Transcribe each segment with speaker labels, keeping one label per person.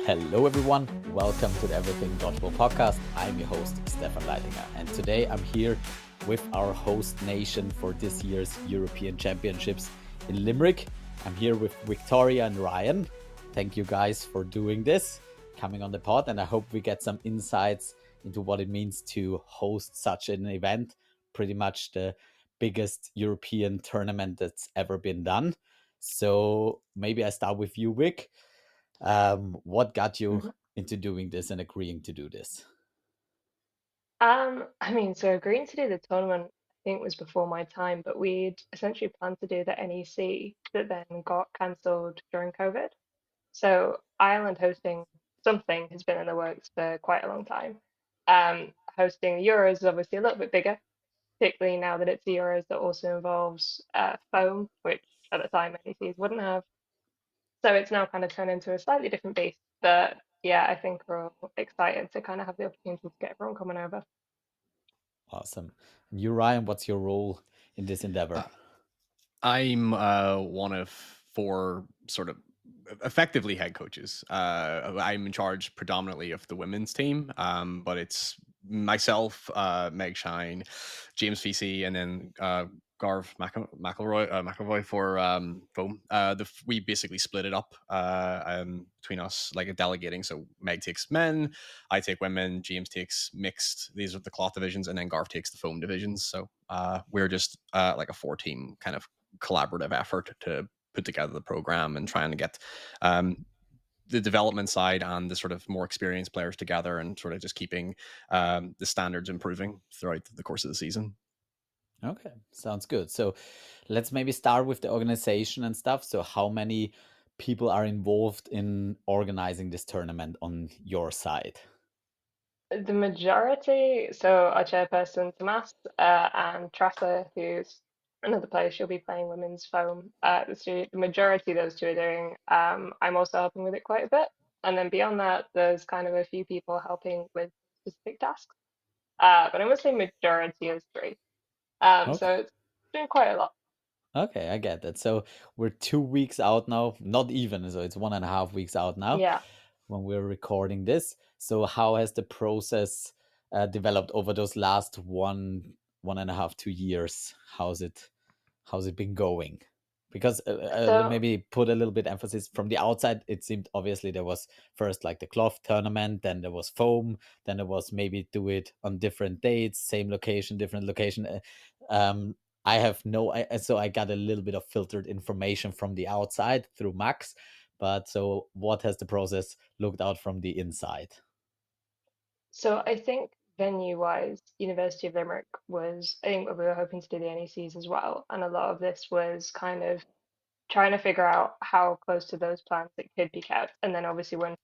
Speaker 1: Hello, everyone. Welcome to the Everything Dodgeball podcast. I'm your host, Stefan Leitinger, and today I'm here with our host nation for this year's European Championships in Limerick. I'm here with Victoria and Ryan. Thank you guys for doing this, coming on the pod, and I hope we get some insights into what it means to host such an event, pretty much the biggest European tournament that's ever been done. So maybe I start with you, Vic. What got you
Speaker 2: Mhm.
Speaker 1: into doing this and agreeing to do this?
Speaker 2: So agreeing to do the tournament, I think was before my time, but we'd essentially planned to do the NEC that then got cancelled during COVID. So Ireland hosting something has been in the works for quite a long time. Hosting the Euros is obviously a little bit bigger, particularly now that it's the Euros that also involves foam, which at the time NECs wouldn't have. So it's now kind of turned into a slightly different beast. But yeah, I think we're all excited to kind of have the opportunity to get everyone coming over.
Speaker 1: Awesome. And you, Ryan, what's your role in this endeavor?
Speaker 3: Uh, I'm one of four sort of effectively head coaches. I'm in charge predominantly of the women's team, but it's myself, Meg Shine, James VC, and then Garv McElroy for foam. We basically split it up between us, like a delegating. So Meg takes men, I take women, James takes mixed. These are the cloth divisions, and then Garv takes the foam divisions. So we're just like a four-team kind of collaborative effort to put together the program and trying to get the development side and the sort of more experienced players together and sort of just keeping the standards improving throughout the course of the season.
Speaker 1: Okay, sounds good. So let's maybe start with the organization and stuff. So, how many people are involved in organizing this tournament on your side?
Speaker 2: The majority, so our chairperson Tomas and Tressa, who's another player, she'll be playing women's foam. The majority of those two are doing. I'm also helping with it quite a bit, and then beyond that, there's kind of a few people helping with specific tasks. But I would say majority is three. So
Speaker 1: Okay.
Speaker 2: it's doing quite a lot.
Speaker 1: Okay, I get that. So we're 2 weeks out now, not even, so it's 1.5 weeks out now
Speaker 2: Yeah.
Speaker 1: when we're recording this. So how has the process developed over those last 1.5, 2 years? How's it been going? Because
Speaker 2: So
Speaker 1: maybe put a little bit emphasis from the outside. It seemed obviously there was first like the cloth tournament, then there was foam, then there was maybe do it on different dates, same location, different location. I have no, so I got a little bit of filtered information from the outside through Max. But so, what has the process looked out from the inside?
Speaker 2: So I think venue-wise, University of Limerick was, I think we were hoping to do the NECs as well, and a lot of this was kind of trying to figure out how close to those plans it could be kept. And then obviously when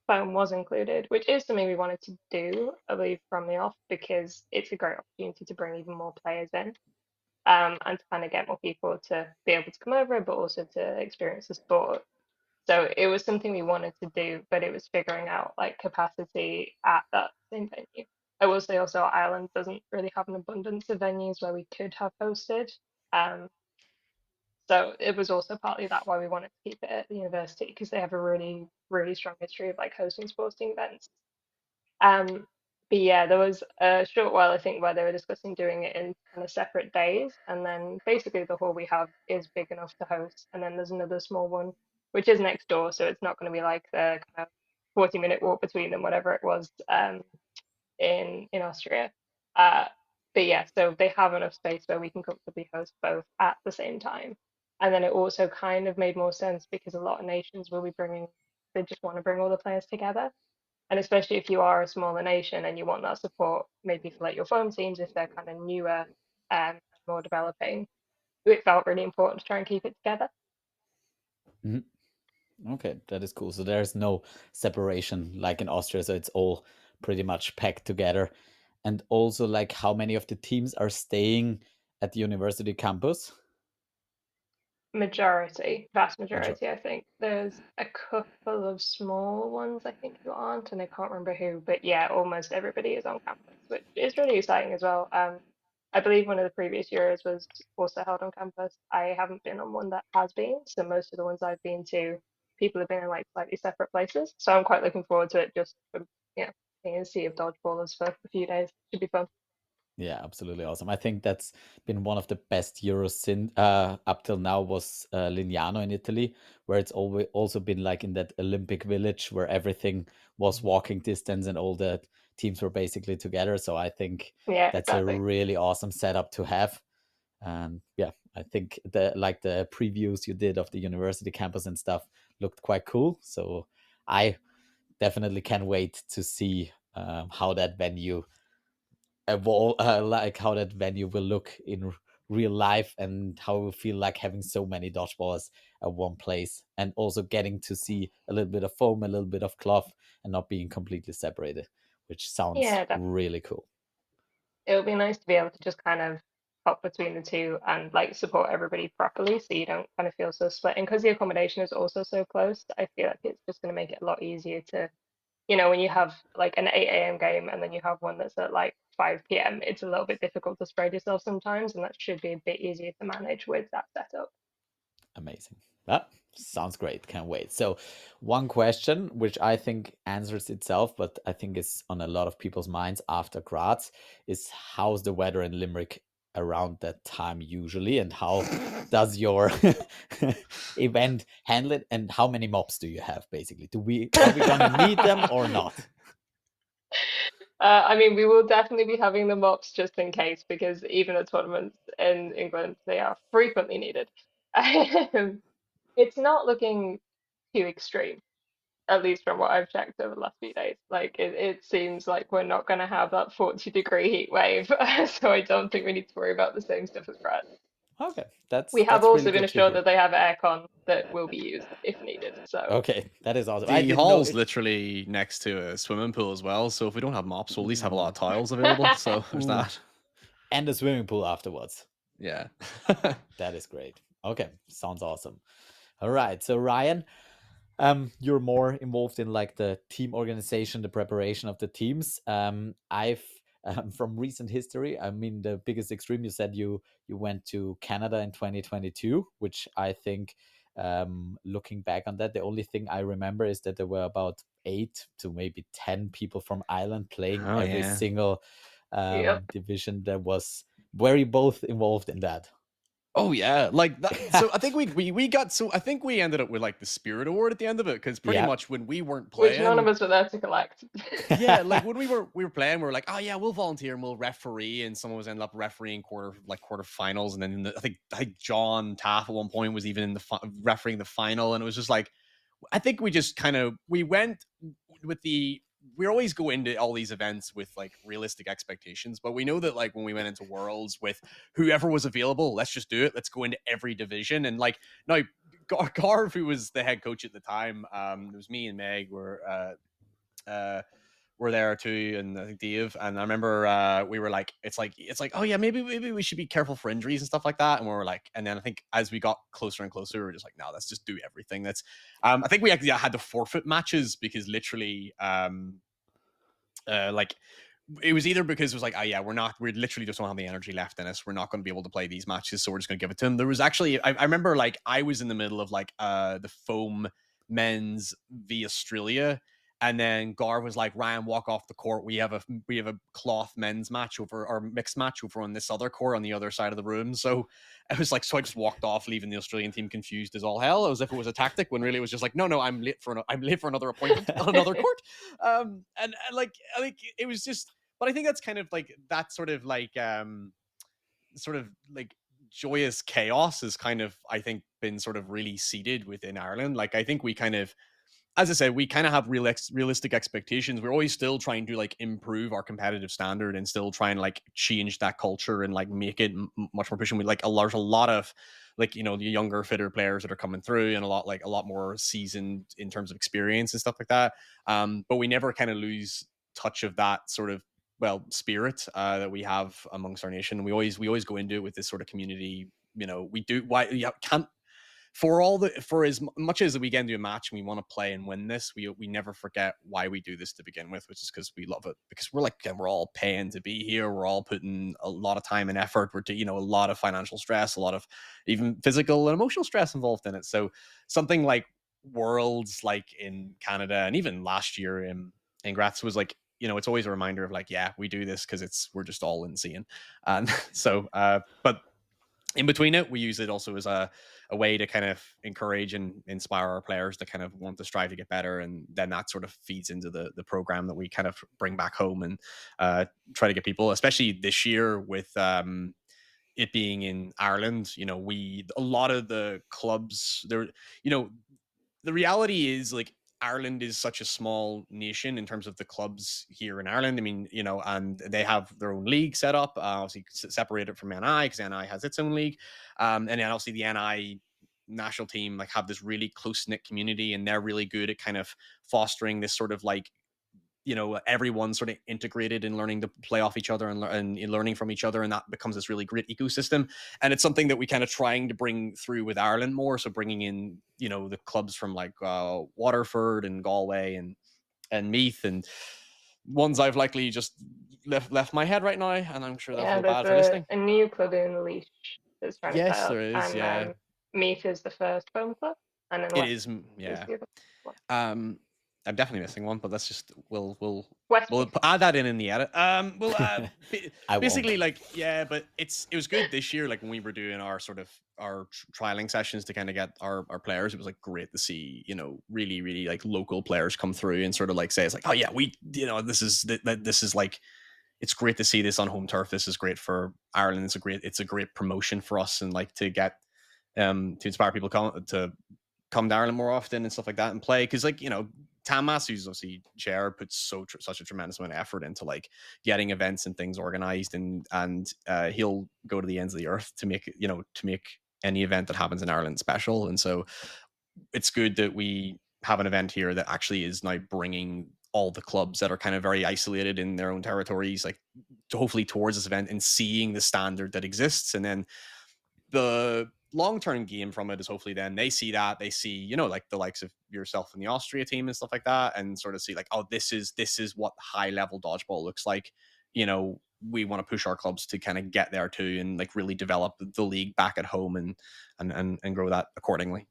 Speaker 2: foam was included, which is something we wanted to do, I believe, from the off, because it's a great opportunity to bring even more players in, and to kind of get more people to be able to come over, but also to experience the sport. So it was something we wanted to do, but it was figuring out like capacity at that same venue. I will say also Ireland doesn't really have an abundance of venues where we could have hosted. Um, so it was also partly that why we wanted to keep it at the university because they have a really, really strong history of like hosting sporting events. Um, but yeah, there was a short while I think where they were discussing doing it in kind of separate days, and then basically the hall we have is big enough to host, and then there's another small one which is next door, so it's not going to be like the kind of 40-minute walk between them, whatever it was in Austria. Uh, but yeah, so they have enough space where we can comfortably host both at the same time. And then it also kind of made more sense because a lot of nations will be bringing, they just want to bring all the players together. And especially if you are a smaller nation and you want that support, maybe for like your foam teams if they're kind of newer and more developing, it felt really important to try and keep it together.
Speaker 1: Mhm. Okay, that is cool. So there's no separation like in Austria, so it's all pretty much packed together. And also, like, how many of the teams are staying at the university campus?
Speaker 2: Majority, vast
Speaker 1: Major.
Speaker 2: majority, I think. There's a couple of small ones, I think, who aren't, and I can't remember who, but yeah, almost everybody is on campus, which is really exciting as well. I believe one of the previous years was also held on campus. I haven't been on one that has been, so most of the ones I've been to people have been in like slightly separate places. So I'm quite looking forward to it just from, being in a sea of dodgeballers for a few days. Should be fun.
Speaker 1: Yeah, absolutely awesome. I think that's been one of the best Euros since up till now was Lignano in Italy, where it's always also been like in that Olympic village where everything was walking distance and all the teams were basically together. So I think
Speaker 2: Yeah,
Speaker 1: that's a
Speaker 2: exactly.
Speaker 1: really awesome setup to have. And yeah, I think the previews you did of the university campus and stuff looked quite cool. So I definitely can't wait to see how that venue evolve, like how that venue will look in real life, and how it will feel like having so many dodgeballs at one place, and also getting to see a little bit of foam, a little bit of cloth, and not being completely separated, which sounds
Speaker 2: Yeah, definitely.
Speaker 1: really cool.
Speaker 2: It would be nice to be able to just kind of hop between the two and like support everybody properly so you don't kind of feel so split. And because the accommodation is also so close, I feel like it's just going to make it a lot easier to, when you have like an 8 a.m. game and then you have one that's at like 5 p.m., it's a little bit difficult to spread yourself sometimes, and that should be a bit easier to manage with that setup.
Speaker 1: Amazing. That sounds great. Can't wait. So, one question which I think answers itself, but I think is on a lot of people's minds after Graz, is how's the weather in Limerick around that time usually, and how does your event handle it, and how many mobs do you have basically? Are we gonna need them or not?
Speaker 2: I mean, we will definitely be having the mops just in case, because even at tournaments in England, they are frequently needed. It's not looking too extreme, at least from what I've checked over the last few days. Like it seems like we're not going to have that 40-degree heat wave, so I don't think we need to worry about the same stuff as Brad.
Speaker 1: Okay,
Speaker 2: We have
Speaker 1: that's really
Speaker 2: also been
Speaker 1: good to
Speaker 2: assured
Speaker 1: hear.
Speaker 2: that they have aircon that will be used if needed. So
Speaker 1: Okay, that is awesome. I
Speaker 3: The
Speaker 1: didn't know
Speaker 3: hall's
Speaker 1: it.
Speaker 3: literally next to a swimming pool as well, so if we don't have mops, we'll at least have a lot
Speaker 1: Ooh,
Speaker 3: of tiles available. So there's
Speaker 1: ooh,
Speaker 3: that.
Speaker 1: and the swimming pool afterwards.
Speaker 3: Yeah.
Speaker 1: That is great. Okay, sounds awesome. All right, so Ryan, you're more involved in like the team organization, the preparation of the teams. I've from recent history, I mean, the biggest extreme, you said you went to Canada in 2022, which I think, looking back on that, the only thing I remember is that there were about 8 to maybe 10 people from Ireland playing
Speaker 3: Oh
Speaker 1: every
Speaker 3: yeah.
Speaker 1: single
Speaker 2: yep.
Speaker 1: division. That was were you both involved in that?
Speaker 3: Oh yeah, like that. So I think we got. So I think we ended up with like the Spirit Award at the end of it, because pretty
Speaker 1: Yeah.
Speaker 3: much when we weren't
Speaker 2: Which none of
Speaker 3: playing,
Speaker 2: us were there to collect.
Speaker 3: yeah, like when we were playing, we were like, oh yeah, we'll volunteer and we'll referee, and some of us ended up refereeing quarterfinals, and then I think John Taff at one point was even in the refereeing the final, and it was just like, I think we just kind of we went with the we always go into all these events with like realistic expectations, but we know that like when we went into Worlds with whoever was available, let's just do it. Let's go into every division, and like now Garv, who was the head coach at the time, it was me and Meg were there too, and I think Dave. And I remember we were like, it's like, oh yeah, maybe we should be careful for injuries and stuff like that. And we were like, and then I think as we got closer and closer, we were just like, no, let's just do everything. That's I think we actually had to forfeit matches because literally like it was either because it was like, oh yeah, we literally just don't have the energy left in us. We're not going to be able to play these matches, so we're just going to give it to him. There was actually, I remember like I was in the middle of like the foam men's v Australia, and then Gar was like, Ryan, walk off the court. We have a cloth men's match over, or mixed match over on this other court on the other side of the room. So it was like, so I just walked off, leaving the Australian team confused as all hell, as if it was a tactic, when really it was just like, no, I'm late for another appointment on another court. And like I think it was just, but I think that's kind of like that sort of like joyous chaos has kind of, I think, been sort of really seeded within Ireland. Like I think we kind of, as I said, we kind of have realistic expectations. We're always still trying to like improve our competitive standard and still try and like change that culture and like make it much more pushing. We like a lot of like, you know, the younger, fitter players that are coming through, and a lot more seasoned in terms of experience and stuff like that. But we never kind of lose touch of that sort of, well, spirit that we have amongst our nation. We always go into it with this sort of community. You know, we do why you can't, for as much as we get into a match and we want to play and win this, we never forget why we do this to begin with, which is because we love it. Because we're all paying to be here. We're all putting a lot of time and effort. We're a lot of financial stress, a lot of even physical and emotional stress involved in it. So something like Worlds like in Canada and even last year in Graz was like, it's always a reminder of like, yeah, we do this because we're just all insane. And so, but in between it, we use it also as a way to kind of encourage and inspire our players to kind of want to strive to get better. And then that sort of feeds into the program that we kind of bring back home and try to get people, especially this year with it being in Ireland, a lot of the clubs there, the reality is like Ireland is such a small nation in terms of the clubs here in Ireland. I mean, and they have their own league set up, obviously separated from NI because NI has its own league. And then obviously the NI national team like have this really close knit community, and they're really good at kind of fostering this sort of like, everyone sort of integrated in learning to play off each other and learning from each other. And that becomes this really great ecosystem. And it's something that we kind of trying to bring through with Ireland more. So bringing in, the clubs from like Waterford and Galway and Meath, and ones I've likely just left my head right now. And I'm sure they'll
Speaker 2: Yeah,
Speaker 3: feel
Speaker 2: there's
Speaker 3: bad for listening.
Speaker 2: a new club in Leash that's trying to set
Speaker 3: Yes,
Speaker 2: up,
Speaker 3: there is.
Speaker 2: and
Speaker 3: Yeah,
Speaker 2: Meath is the first home club, and then
Speaker 3: it
Speaker 2: West
Speaker 3: is.
Speaker 2: is
Speaker 3: Yeah.
Speaker 2: the other one.
Speaker 3: I'm definitely missing one, but that's just we'll
Speaker 2: Westmeath.
Speaker 3: add that in the edit.
Speaker 1: I
Speaker 3: Basically
Speaker 1: won't.
Speaker 3: like, yeah, but it was good this year. Like when we were doing our sort of our trialing sessions to kind of get our players, it was like great to see, really, really like local players come through and sort of like say it's like, oh yeah, we, this is like, it's great to see this on home turf. This is great for Ireland. It's a great promotion for us, and like to get to inspire people to come to Ireland more often and stuff like that and play. Because like, Tamas, who's obviously chair, puts such a tremendous amount of effort into like getting events and things organized, and he'll go to the ends of the earth to make any event that happens in Ireland special. And so it's good that we have an event here that actually is now bringing all the clubs that are kind of very isolated in their own territories, like hopefully towards this event and seeing the standard that exists. And then the long-term game from it is hopefully then they see like the likes of yourself and the Austria team and stuff like that, and sort of see like, oh, this is what high level dodgeball looks like. We want to push our clubs to kind of get there too, and like really develop the league back at home and grow that accordingly.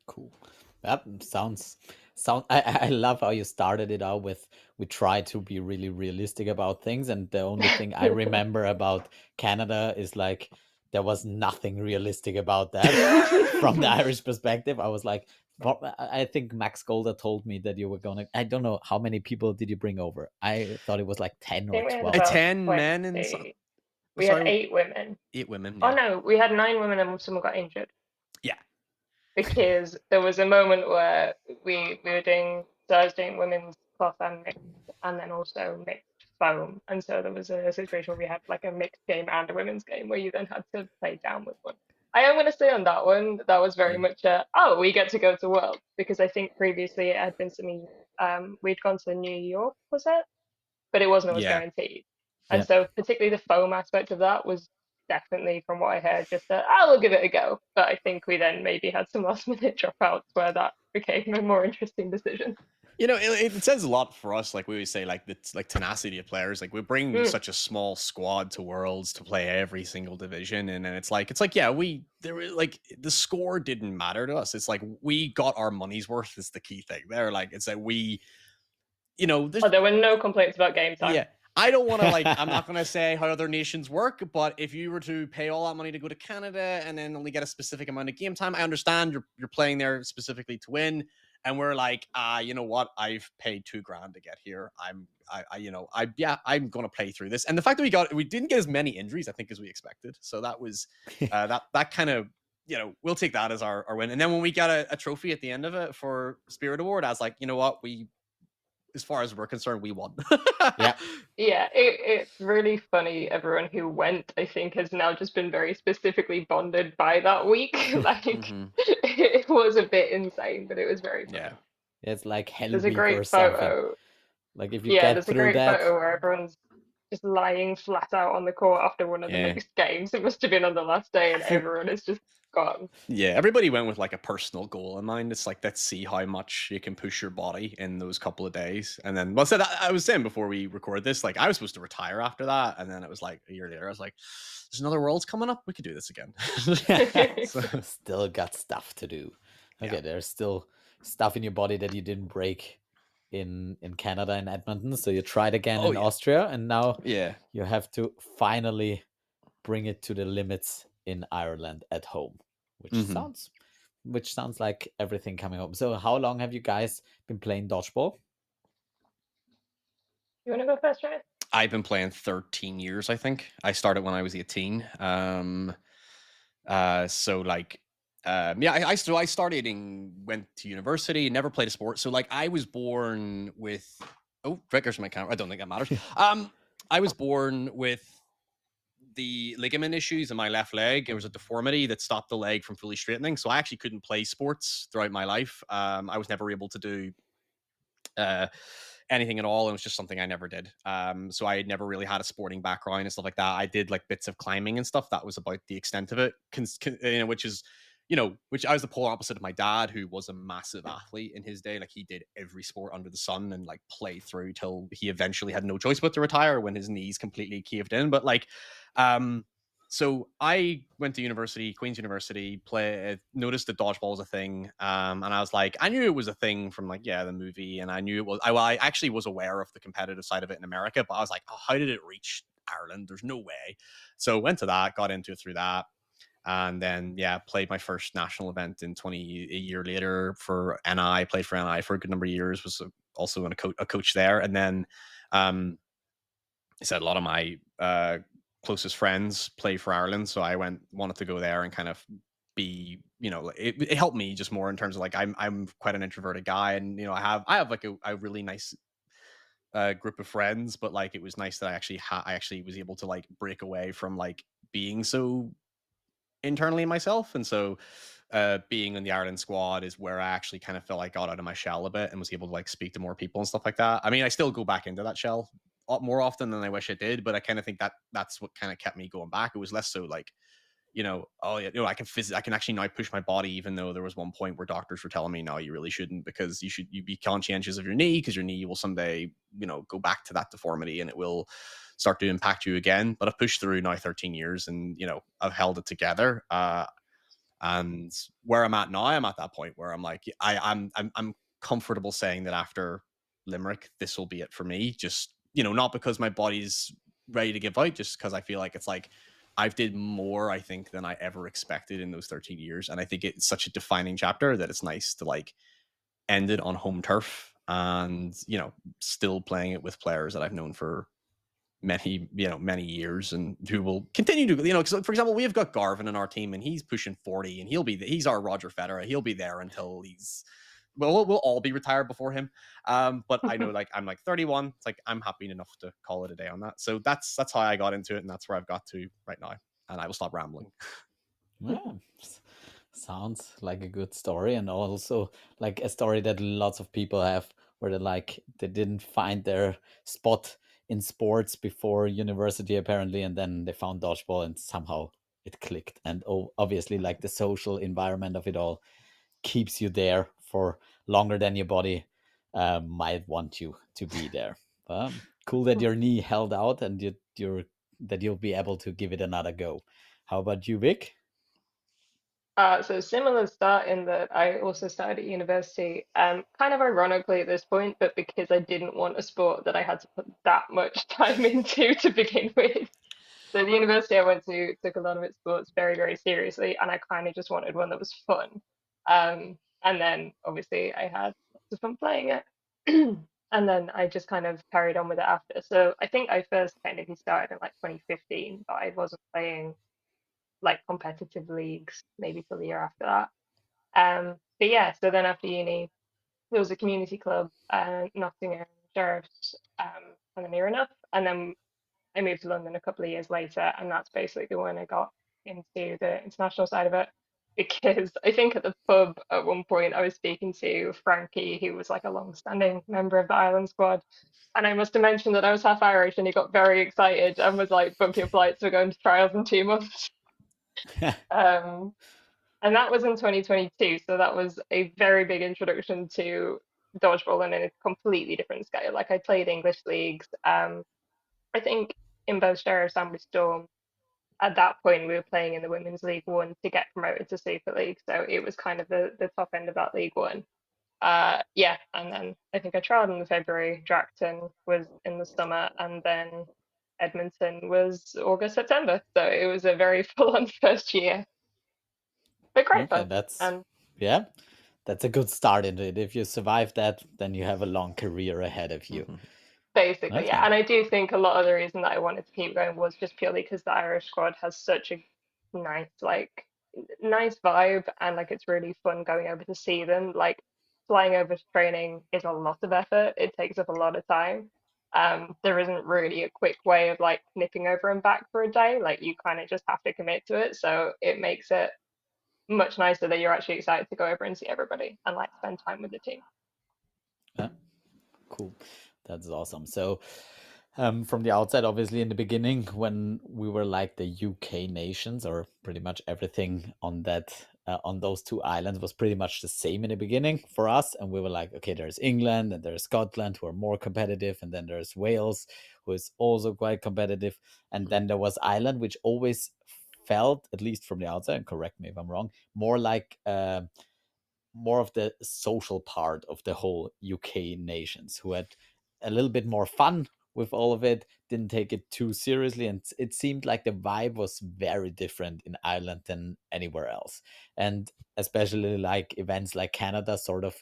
Speaker 1: Cool. That sounds. I love how you started it out with we try to be really realistic about things, and the only thing I remember about Canada is like there was nothing realistic about that from the Irish perspective. I was like, I think Max Golder told me that you were gonna. I don't know how many people did you bring over. I thought it was like 10
Speaker 2: I
Speaker 1: or
Speaker 2: think we had
Speaker 1: 12.
Speaker 2: about
Speaker 3: 10 men and
Speaker 2: 20. We had
Speaker 3: sorry,
Speaker 2: 8 women.
Speaker 3: 8 women.
Speaker 2: Oh
Speaker 3: Yeah.
Speaker 2: no, we had 9 women and someone got injured.
Speaker 3: Yeah.
Speaker 2: Because there was a moment where we were doing, so I was doing women's cloth and mixed, and then also mixed foam, and so there was a situation where we had like a mixed game and a women's game where you then had to play down with one. I am going to say on that one that was very much we get to go to Worlds, because I think previously it had been something we'd gone to New York, was it? But it wasn't always
Speaker 3: Yeah.
Speaker 2: guaranteed. And
Speaker 1: Yeah.
Speaker 2: so particularly the foam aspect of that was definitely, from what I heard, just we'll give it a go. But I think we then maybe had some last minute dropouts where that became a more interesting decision.
Speaker 3: It says a lot for us. Like we always say, like the tenacity of players. Like we bring such a small squad to Worlds to play every single division, and then it's like yeah, there was like the score didn't matter to us. It's like we got our money's worth is the key thing. There, like it's that we,
Speaker 2: there were no complaints about game time.
Speaker 3: Yeah. I don't want to I'm not going to say how other nations work, but if you were to pay all that money to go to Canada and then only get a specific amount of game time, I understand you're playing there specifically to win. And we're like, you know what? I've paid $2,000 to get here. I'm going to play through this. And the fact that we didn't get as many injuries, I think, as we expected. So that was, that kind of, we'll take that as our win. And then when we got a trophy at the end of it for Spirit Award, I was like, you know what? As far as we're concerned, we won.
Speaker 2: Yeah, it's really funny. Everyone who went, I think, has now just been very specifically bonded by that week. Like, it was a bit insane, but it was very funny.
Speaker 3: Yeah.
Speaker 1: It's like Hell
Speaker 2: There's a
Speaker 1: Week
Speaker 2: great
Speaker 1: or something.
Speaker 2: photo.
Speaker 1: Like if you get
Speaker 2: there's a
Speaker 1: through
Speaker 2: great
Speaker 1: that.
Speaker 2: photo where everyone's just lying flat out on the court after one of the mixed games. It must have been on the last day, and everyone is just gone.
Speaker 3: Yeah, everybody went with like a personal goal in mind. It's like, let's see how much you can push your body in those couple of days. And then, well, so that, I was saying before we record this, like I was supposed to retire after that. And then it was like a year later, I was like, there's another Worlds coming up. We could do this again.
Speaker 1: Still got stuff to do.
Speaker 3: Yeah.
Speaker 1: Okay, there's still stuff in your body that you didn't break in Canada in Edmonton. So you tried again
Speaker 3: Oh
Speaker 1: in
Speaker 3: yeah.
Speaker 1: Austria, and now
Speaker 3: Yeah.
Speaker 1: you have to finally bring it to the limits in Ireland at home,
Speaker 3: Hmm.
Speaker 1: which sounds like everything coming home. So how long have you guys been playing dodgeball?
Speaker 2: You want to go first, Ryan?
Speaker 3: I've been playing 13 years, I think. I started when I was 18. So like, yeah, I started and went to university, never played a sport. So like, I was born with, oh, there's my camera. I don't think that matters. I was born with the ligament issues in my left leg. It was a deformity that stopped the leg from fully straightening. So I actually couldn't play sports throughout my life. I was never able to do uh, anything at all. It was just something I never did. So I never really had a sporting background and stuff like that. I did like bits of climbing and stuff. That was about the extent of it, which is, which I was the polar opposite of my dad, who was a massive athlete in his day. Like he did every sport under the sun and like played through till he eventually had no choice but to retire when his knees completely caved in. But like, so I went to university, Queen's University, noticed that dodgeball was a thing. And I was like, I knew it was a thing from like, yeah, the movie. And I knew it was, I actually was aware of the competitive side of it in America, but I was like, oh, how did it reach Ireland? There's no way. So went to that, got into it through that. And then, yeah, played my first national event in a year later for NI, played for NI for a good number of years, was also a coach there. And then, I said a lot of my closest friends play for Ireland, so I wanted to go there and kind of be, it helped me just more in terms of like I'm quite an introverted guy, and I have like a really nice group of friends, but like it was nice that I actually was able to like break away from like being so internally myself. And so being in the Ireland squad is where I actually kind of felt like I got out of my shell a bit and was able to like speak to more people and stuff like that. I mean, I still go back into that shell more often than I wish I did, but I kind of think that that's what kind of kept me going back. It was less so like, oh yeah, I can actually now push my body, even though there was one point where doctors were telling me, no, you really shouldn't, because you be conscientious of your knee, because your knee will someday, go back to that deformity and it will start to impact you again. But I've pushed through now 13 years and, I've held it together. And where I'm at now, I'm at that point where I'm like, I'm comfortable saying that after Limerick, this will be it for me. Just, not because my body's ready to give out, just because I feel like it's like I've did more, I think, than I ever expected in those 13 years. And I think it's such a defining chapter that it's nice to like end it on home turf and, still playing it with players that I've known for many years, and who will continue to, because for example, we've got Garvin in our team and he's pushing 40, and he's our Roger Federer. He'll be there until we'll all be retired before him. But I know, like, I'm like 31. It's like I'm happy enough to call it a day on that. So that's how I got into it, and that's where I've got to right now. And I will stop rambling.
Speaker 1: Yeah, sounds like a good story, and also like a story that lots of people have, where they didn't find their spot in sports before university apparently, and then they found dodgeball and somehow it clicked. And obviously, like the social environment of it all keeps you there for longer than your body might want you to be there. Cool that your knee held out and that you'll be able to give it another go. How about you, Vic?
Speaker 2: So similar start in that I also started at university, kind of ironically at this point, but because I didn't want a sport that I had to put that much time into to begin with. So the university I went to took a lot of its sports very, very seriously, and I kind of just wanted one that was fun. And then obviously I had lots of fun playing it. And then I just kind of carried on with it after. So I think I first technically started in like 2015, but I wasn't playing like competitive leagues maybe till the year after that. But yeah, so then after uni, there was a community club, Nottingham Sheriffs, kind of near enough. And then I moved to London a couple of years later, and that's basically when I got into the international side of it. Because I think at the pub at one point I was speaking to Frankie, who was like a long-standing member of the Ireland squad, and I must have mentioned that I was half Irish, and he got very excited and was like, "Book your flights, we're going to trials in 2 months." Um, and that was in 2022, so that was a very big introduction to dodgeball and in a completely different scale. Like I played English leagues. I think in both Sheriffs and with Storm, at that point we were playing in the Women's League One to get promoted to Super League, so it was kind of the top end of that League One. Yeah, and then I think I trialed in the February, Dracton was in the summer, and then Edmonton was August, September. So it was a very full-on first year, but great
Speaker 1: Okay,
Speaker 2: fun.
Speaker 1: that's
Speaker 2: And
Speaker 1: yeah, that's a good start into it. If you survive that, then you have a long career ahead of you.
Speaker 2: basically,
Speaker 1: Okay.
Speaker 2: yeah. And I do think a lot of the reason that I wanted to keep going was just purely because the Irish squad has such a nice, like, nice vibe, and like it's really fun going over to see them. Like flying over to training is a lot of effort. It takes up a lot of time. There isn't really a quick way of like nipping over and back for a day. Like you kind of just have to commit to it. So it makes it much nicer that you're actually excited to go over and see everybody and like spend time with the team.
Speaker 1: Yeah, cool. That's awesome. So, from the outside, obviously, in the beginning, when we were like the UK nations, or pretty much everything on that on those two islands was pretty much the same in the beginning for us, and we were like, okay, there's England and there's Scotland who are more competitive, and then there's Wales who is also quite competitive, and then there was Ireland, which always felt, at least from the outside, and correct me if I'm wrong, more like more of the social part of the whole UK nations, who had a little bit more fun with all of it, didn't take it too seriously, and it seemed like the vibe was very different in Ireland than anywhere else. And especially like events like Canada sort of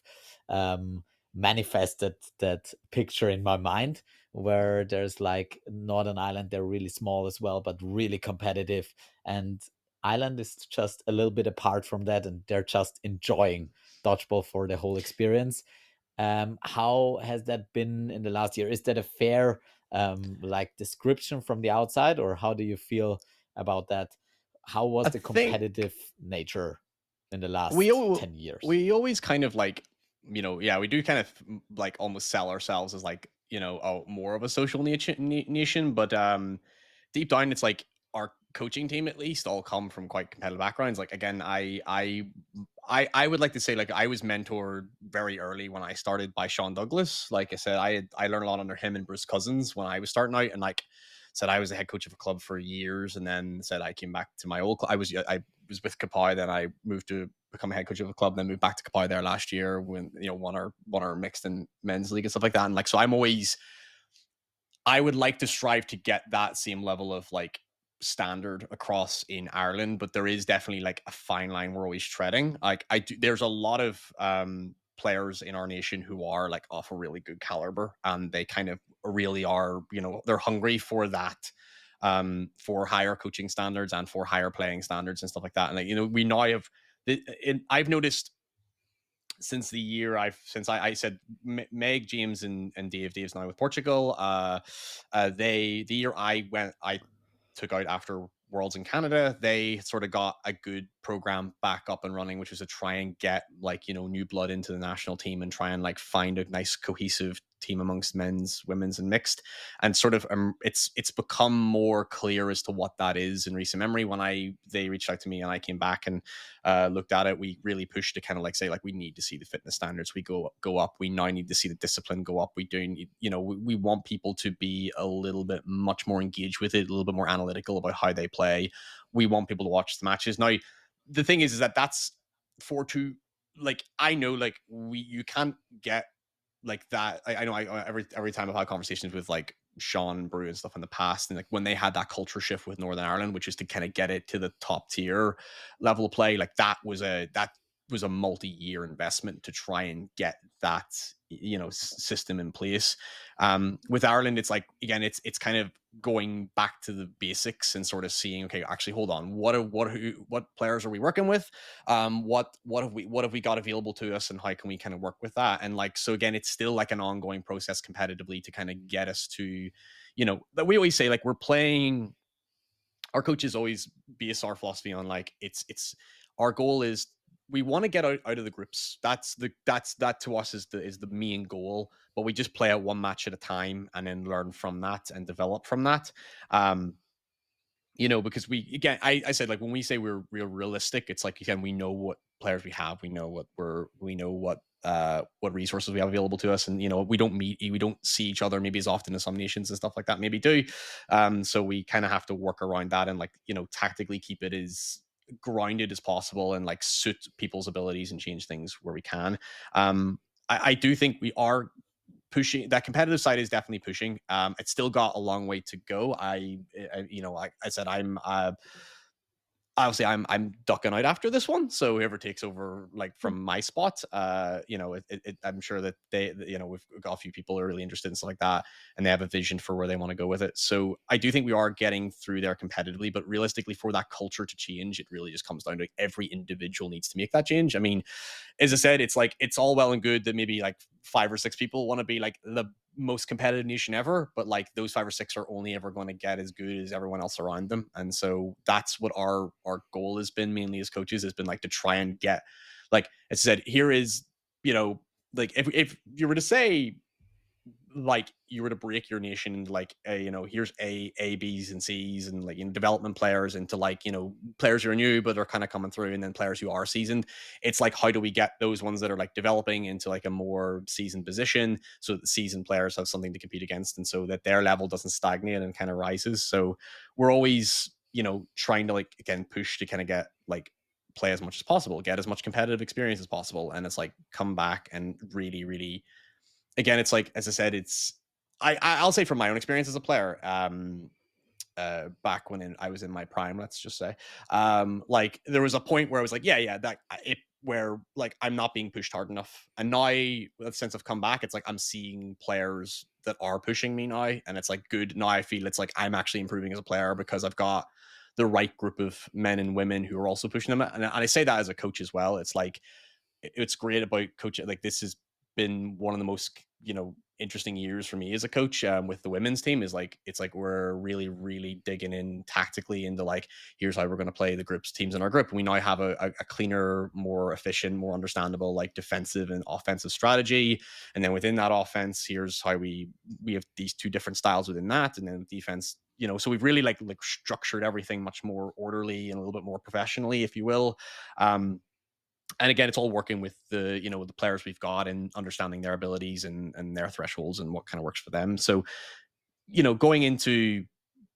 Speaker 1: manifested that picture in my mind, where there's like Northern Ireland, they're really small as well, but really competitive. And Ireland is just a little bit apart from that, and they're just enjoying dodgeball for the whole experience. How has that been in the last year? Is that a fair like description from the outside, or how do you feel about that? How was
Speaker 3: I
Speaker 1: the
Speaker 3: think
Speaker 1: competitive nature in the
Speaker 3: we
Speaker 1: last
Speaker 3: al-
Speaker 1: 10 years?
Speaker 3: we always kind of like, yeah, we do kind of like almost sell ourselves as like, oh, more of a social nation, but deep down it's like our coaching team at least all come from quite competitive backgrounds. Like again, I would like to say like I was mentored very early when I started by Sean Douglas. Like I said, I learned a lot under him and Bruce Cousins when I was starting out, and like said I was the head coach of a club for years, and then said I came back to my old club. I was with Kapai, then I moved to become a head coach of a club, then moved back to Kapai there last year when won our mixed and men's league and stuff like that. And like so I would like to strive to get that same level of like standard across in Ireland, but there is definitely like a fine line we're always treading. Like there's a lot of players in our nation who are like off a really good caliber, and they kind of really are, they're hungry for that, for higher coaching standards and for higher playing standards and stuff like that. And like, we now have I've noticed since the year I said Meg, James, and Dave's now with Portugal. The year I took out after Worlds in Canada, they sort of got a good program back up and running, which was to try and get like new blood into the national team and try and like find a nice cohesive team amongst men's, women's, and mixed. And sort of it's become more clear as to what that is in recent memory. When they reached out to me and I came back and looked at it, we really pushed to kind of like say like we need to see the fitness standards we go up. We now need to see the discipline go up. We do need, we want people to be a little bit much more engaged with it, a little bit more analytical about how they play. We want people to watch the matches. Now the thing is that that's for two, like I know like you can't get like that. I know every time I've had conversations with like Sean Brew and stuff in the past, and like when they had that culture shift with Northern Ireland, which is to kind of get it to the top tier level of play, like that was a multi-year investment to try and get that system in place. With Ireland, it's like again, it's kind of going back to the basics and sort of seeing, okay, actually, hold on, what players are we working with? What have we got available to us, and how can we kind of work with that? And like so, again, it's still like an ongoing process competitively to kind of get us to, that we always say like we're playing. Our coaches always base our philosophy on like it's our goal is we want to get out of the groups. That to us is the main goal. But we just play out one match at a time and then learn from that and develop from that. Because we again, I said like when we say we're real realistic, it's like again we know what players we have, we know what what resources we have available to us, and we don't see each other maybe as often as some nations and stuff like that maybe do. So we kind of have to work around that and, like, tactically keep it as grounded as possible and like suit people's abilities and change things where we can. I do think we are pushing. That competitive side is definitely pushing. It's still got a long way to go. Like I said, I'm ducking out after this one. So whoever takes over, like, from my spot, I'm sure that we've got a few people who are really interested in stuff like that, and they have a vision for where they want to go with it. So I do think we are getting through there competitively, but realistically, for that culture to change, it really just comes down to, like, every individual needs to make that change. I mean, as I said, it's like, it's all well and good that maybe like 5 or 6 people want to be like the most competitive nation ever, but like those 5 or 6 are only ever going to get as good as everyone else around them. And so that's what our goal has been, mainly as coaches, has been like to try and get, like I said, here is, like, if you were to say, like, you were to break your nation into, like, here's A, B's, and C's, and, like, development players, into, like, players who are new but are kind of coming through, and then players who are seasoned. It's like, how do we get those ones that are, like, developing into, like, a more seasoned position, so that the seasoned players have something to compete against, and so that their level doesn't stagnate and kind of rises. So we're always, trying to, like, again, push to kind of get, like, play as much as possible, get as much competitive experience as possible, and it's like, come back and really, really, again, it's like, as I said, I'll say from my own experience as a player, back when I was in my prime, let's just say, like, there was a point where I was like, yeah, that it, where, like, I'm not being pushed hard enough, and now, with a sense of comeback, it's like I'm seeing players that are pushing me now, and it's like, good. Now I feel it's like I'm actually improving as a player because I've got the right group of men and women who are also pushing them, and I say that as a coach as well. It's like, it's great about coaching. Like, this has been one of the most, interesting years for me as a coach, with the women's team. Is like, it's like we're really, really digging in tactically into, like, here's how we're going to play the groups teams in our group. We now have a cleaner, more efficient, more understandable, like, defensive and offensive strategy, and then within that offense, here's how we have these two different styles within that, and then defense. So we've really, like, structured everything much more orderly and a little bit more professionally, if you will. And again, it's all working with the players we've got, and understanding their abilities and their thresholds and what kind of works for them. So, going into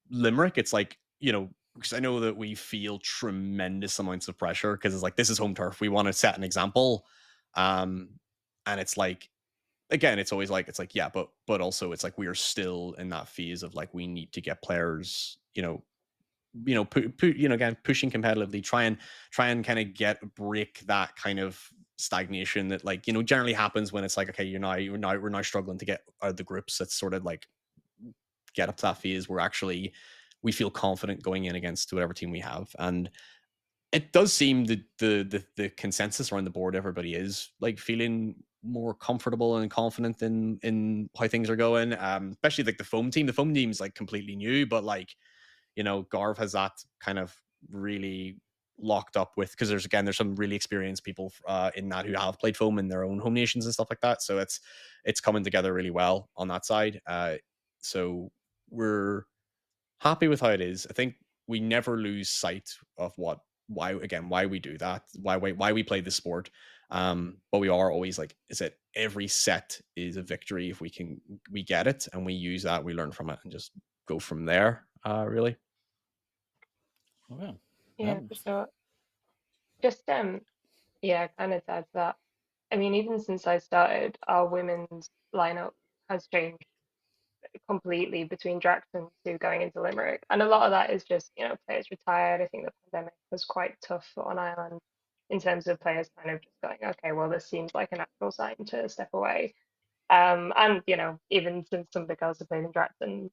Speaker 3: Limerick, it's like, because I know that we feel tremendous amounts of pressure, because it's like, this is home turf, we want to set an example. um and it's like, again, it's always like, it's like, yeah, but also, it's like, we are still in that phase of, like, we need to get players, again, pushing competitively, try and kind of break that kind of stagnation that, like, generally happens when it's like, okay, we're now struggling to get out of the groups. That's sort of like, get up to that phase where actually we feel confident going in against whatever team we have. And it does seem that the consensus around the board, everybody is, like, feeling more comfortable and confident in how things are going. Especially, like, the foam team is, like, completely new, but, like, Garv has that kind of really locked up with, because there's some really experienced people in that, who have played foam in their own home nations and stuff like that. So it's coming together really well on that side. So we're happy with how it is. I think we never lose sight of why we do that, why we play the sport. But we are always like, is it every set is a victory if we get it, and we use that, we learn from it, and just go from there. Really.
Speaker 1: Okay.
Speaker 2: Yeah, for sure. Just yeah, kind of to add to that. I mean, even since I started, our women's lineup has changed completely between Draxton to going into Limerick. And a lot of that is just, players retired. I think the pandemic was quite tough on Ireland in terms of players kind of just going, okay, well, this seems like a natural sign to step away. And even since some of the girls have played in Draxton,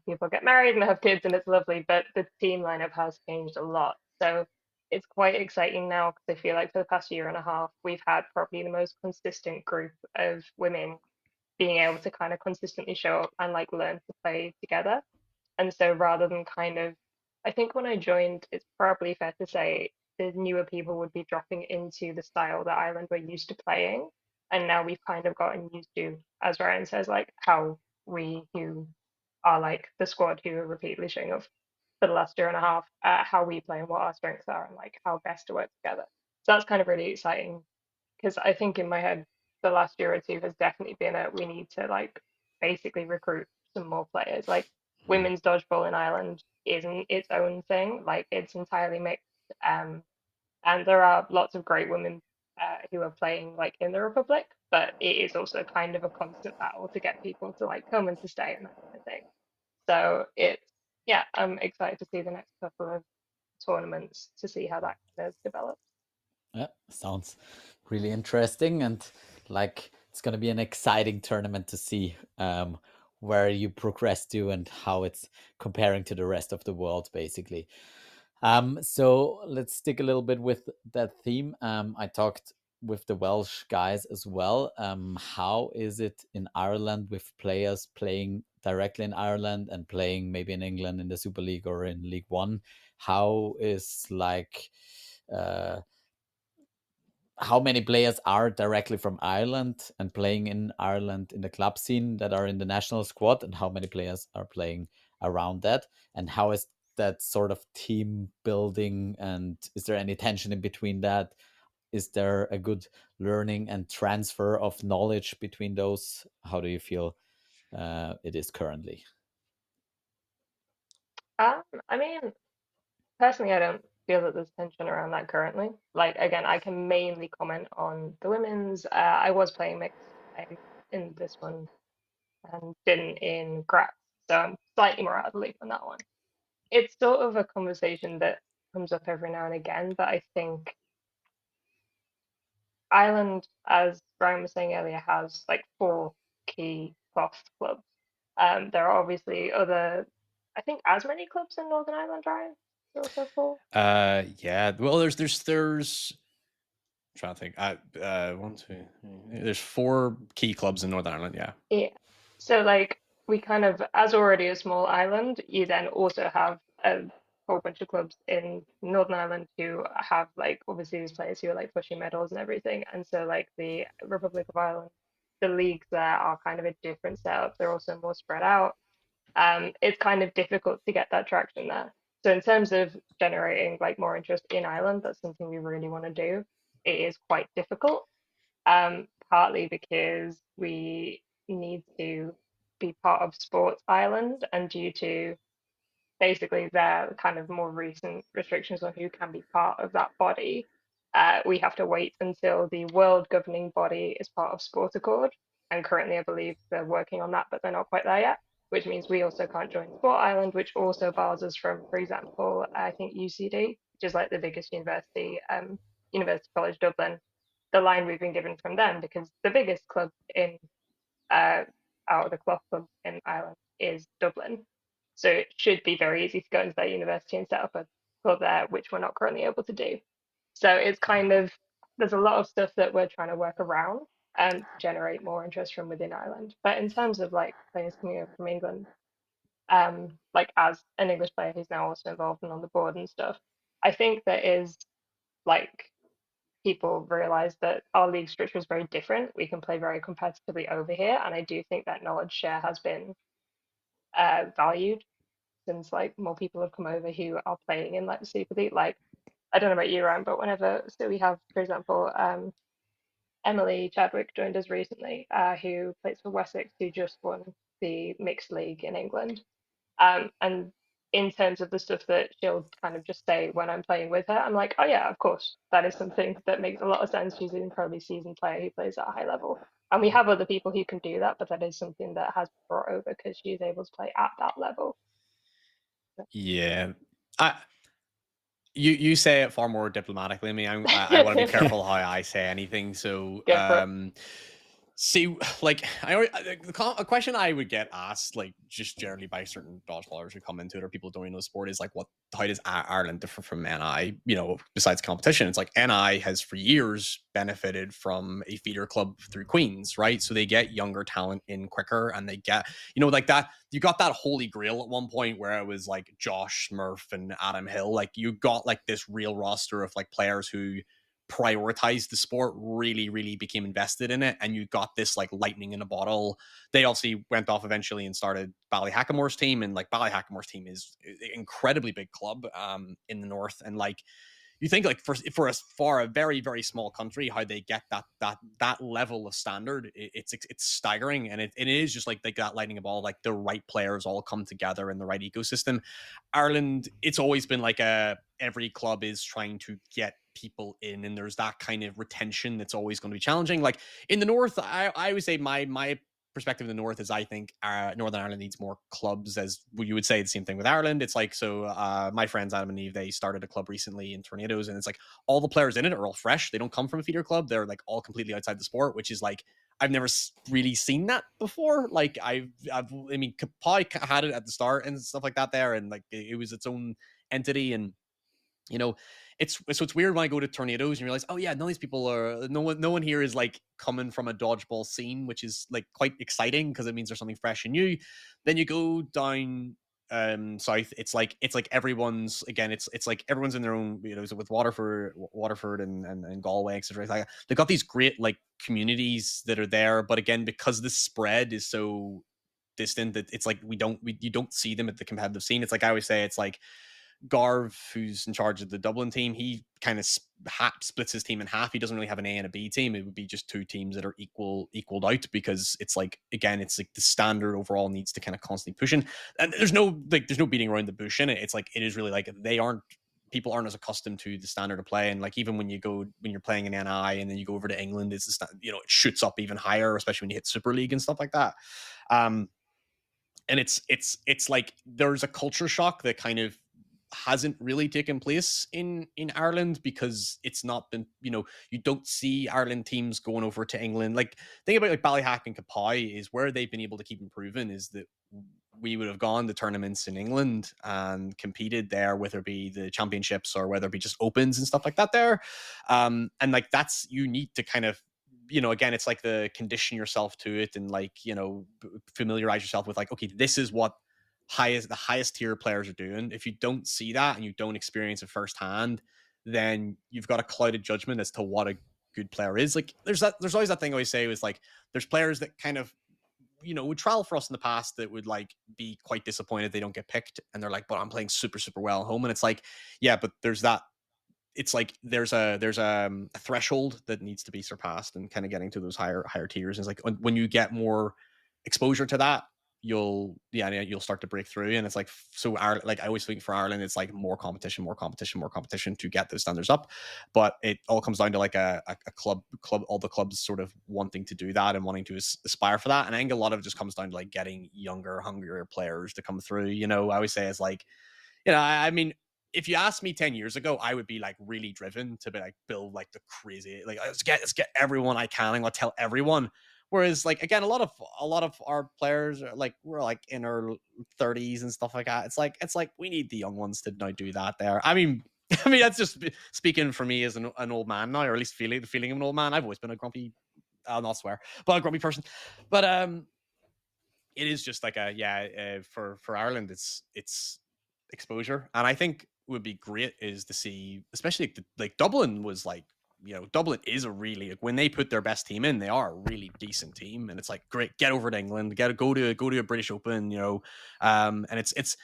Speaker 2: people get married and have kids, and it's lovely. But the team lineup has changed a lot, so it's quite exciting now, because I feel like for the past year and a half, we've had probably the most consistent group of women being able to kind of consistently show up and like learn to play together. And so rather than kind of, I think when I joined, it's probably fair to say the newer people would be dropping into the style that Ireland were used to playing. And now we've kind of gotten used to, as Ryan says, like how we who are like the squad who are repeatedly showing up for the last year and a half, how we play and what our strengths are, and like how best to work together. So that's kind of really exciting because I think in my head the last year or two has definitely been a we need to like basically recruit some more players. Like
Speaker 3: Mm.
Speaker 2: women's dodgeball in Ireland isn't its own thing. Like it's entirely mixed. Um, and there are lots of great women who are playing like in the Republic, but it is also kind of a constant battle to get people to like come and to stay and that kind of thing. So it's yeah, I'm excited to see the next couple of tournaments to see how that kind of develops.
Speaker 1: Yeah, sounds really interesting, and like it's gonna be an exciting tournament to see where you progress to and how it's comparing to the rest of the world, basically. So let's stick a little bit with that theme. I talked with the Welsh guys as well. How is it in Ireland with players playing directly in Ireland and playing maybe in England in the Super League or in League One? How is like uh, how many players are directly from Ireland and playing in Ireland in the club scene that are in the national squad, and how many players are playing around that? And how is that sort of team building? And is there any tension in between that? Is there a good learning and transfer of knowledge between those? How do you feel it is currently?
Speaker 2: I mean, personally, I don't feel that there's tension around that currently. Like again, I can mainly comment on the women's. I was playing mixed in this one and didn't in Graz, so I'm slightly more out of the loop on that one. It's sort of a conversation that comes up every now and again, but I think Ireland, as Brian was saying earlier, has like four key cloth clubs. There are obviously other, I think, as many clubs in Northern Ireland, Ryan. There also four.
Speaker 3: Yeah. Well, there's I'm trying to think. One, two, three. There's four key clubs in Northern Ireland. Yeah.
Speaker 2: Yeah. So like we kind of, as already a small island, you then also have a whole bunch of clubs in Northern Ireland who have like obviously these players who are like pushing medals and everything. And so like the Republic of Ireland, the leagues there are kind of a different setup. They're also more spread out. It's kind of difficult to get that traction there. So in terms of generating like more interest in Ireland, that's something we really want to do. It is quite difficult, partly because we need to be part of Sports Ireland, and due to basically their kind of more recent restrictions on who can be part of that body, we have to wait until the world governing body is part of Sport Accord. And currently, I believe they're working on that, but they're not quite there yet, which means we also can't join Sport Island, which also bars us from, for example, I think UCD, which is like the biggest university, University College Dublin. The line we've been given from them, because the biggest club in uh, out of the cloth clubs in Ireland is Dublin. So it should be very easy to go into that university and set up a club there, which we're not currently able to do. So it's kind of there's a lot of stuff that we're trying to work around and generate more interest from within Ireland. But in terms of like players coming over from England, like as an English player who's now also involved and on the board and stuff, I think there is like people realize that our league structure is very different. We can play very competitively over here, and I do think that knowledge share has been valued since like more people have come over who are playing in like the Super League. Like I don't know about you, Ryan, but whenever so we have, for example, Emily Chadwick joined us recently, who plays for Wessex, who just won the mixed league in England. And in terms of the stuff that she'll kind of just say when I'm playing with her, I'm like, oh yeah, of course, that is something that makes a lot of sense. She's an incredibly seasoned player who plays at a high level. And we have other people who can do that, but that is something that has been brought over because she's able to play at that level.
Speaker 3: Yeah. I you say it far more diplomatically than me. I want to be careful how I say anything. So
Speaker 2: Go for it.
Speaker 3: see, like a question I would get asked, like just generally by certain dodgeballers who come into it or people don't know the sport, is like, what? How does Ireland differ from NI? You know, besides competition, it's like NI has for years benefited from a feeder club through Queens, right? So they get younger talent in quicker, and they get, you know, like that. You got that holy grail at one point where it was like Josh Murph and Adam Hill. Like you got like this real roster of like players who prioritized the sport, really became invested in it, and you got this like lightning in a bottle. They obviously went off eventually and started Ballihackamore's team, and like Ballihackamore's team is an incredibly big club in the north, and like you think like for a very very small country, how they get that level of standard, it's staggering, and it is just like that lightning a ball, like the right players all come together in the right ecosystem. Ireland, it's always been like every club is trying to get people in, and there's that kind of retention that's always going to be challenging. Like in the north, I would say my perspective in the north is I think Northern Ireland needs more clubs, as you would say the same thing with Ireland. It's like, so my friends Adam and Eve, they started a club recently in Tornadoes, and it's like all the players in it are all fresh. They don't come from a feeder club. They're like all completely outside the sport, which is like, I've never really seen that before. Like I mean, Kapai had it at the start and stuff like that there, and like it was its own entity. And you know, it's weird when I go to Tornadoes and you realize, oh yeah, none of these people are, no one here is like coming from a dodgeball scene, which is like quite exciting because it means there's something fresh and new. Then you go down south, it's like everyone's, again, it's like everyone's in their own, you know, with Waterford and Galway, etc. Like, they've got these great like communities that are there, but again, because the spread is so distant, that it's like you don't see them at the competitive scene. It's like I always say, it's like Garv, who's in charge of the Dublin team, he kind of splits his team in half. He doesn't really have an A and a B team. It would be just two teams that are equaled out, because it's like, again, it's like the standard overall needs to kind of constantly push in. And there's no beating around the bush in it. It's like, it is really like people aren't as accustomed to the standard of play. And like, even when you're playing in NI and then you go over to England, it shoots up even higher, especially when you hit Super League and stuff like that. And it's like there's a culture shock that kind of hasn't really taken place in Ireland, because it's not been, you don't see Ireland teams going over to England. Like, think about like Ballyhack and Kapai, is where they've been able to keep improving, is that we would have gone to tournaments in England and competed there, whether it be the championships or whether it be just opens and stuff like that there. And like, that's, you need to kind of, again, it's like the condition yourself to it, and like, familiarize yourself with like, okay, this is what the highest tier players are doing. If you don't see that and you don't experience it firsthand, then you've got a clouded judgment as to what a good player is. Like, there's always that thing I always say, was like, there's players that kind of, would trial for us in the past, that would like be quite disappointed they don't get picked, and they're like, but I'm playing super super well at home. And it's like, yeah, but there's that, it's like there's a threshold that needs to be surpassed, and kind of getting to those higher tiers. And it's like, when you get more exposure to that, you'll start to break through. And it's like, so like, I always think for Ireland, it's like more competition to get those standards up. But it all comes down to like a club, all the clubs sort of wanting to do that and wanting to aspire for that. And I think a lot of it just comes down to like getting younger, hungrier players to come through. I always say, it's like, I mean, if you asked me 10 years ago, I would be like really driven to be like, build like the crazy, like, let's get everyone I can, and I'll tell everyone. Whereas, like, again, a lot of our players are like, we're like in our 30s and stuff like that. It's like we need the young ones to now do that there. I mean, that's just speaking for me as an old man now, or at least feeling of an old man. I've always been a grumpy, I'll not swear, but a grumpy person. But it is just like for Ireland, it's exposure. And I think would be great is to see, especially like Dublin was like, Dublin is a really, like, when they put their best team in, they are a really decent team. And it's like, great, get over to England, go to a British Open, and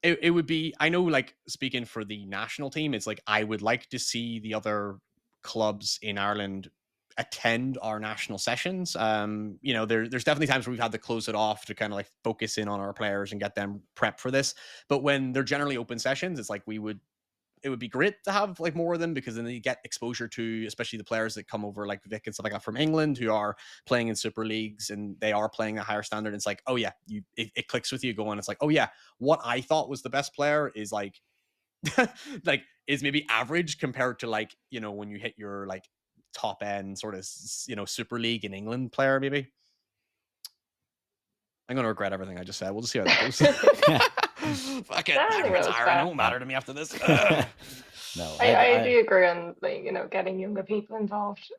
Speaker 3: it would be, I know, like, speaking for the national team, it's like, I would like to see the other clubs in Ireland attend our national sessions. There's definitely times where we've had to close it off to kind of like focus in on our players and get them prepped for this. But when they're generally open sessions, it's like, it would be great to have like more of them, because then you get exposure to, especially the players that come over, like Vic and stuff like that from England, who are playing in super leagues and they are playing a higher standard. It's like, oh yeah, it clicks with you going, it's like, oh yeah, what I thought was the best player is like, like, is maybe average compared to like, when you hit your like top end sort of, super league in England player. Maybe I'm gonna regret everything I just said. We'll just see how that goes. Fuck it, I'm retiring. It won't matter to me after this.
Speaker 1: No,
Speaker 2: I do agree on, like, getting younger people involved.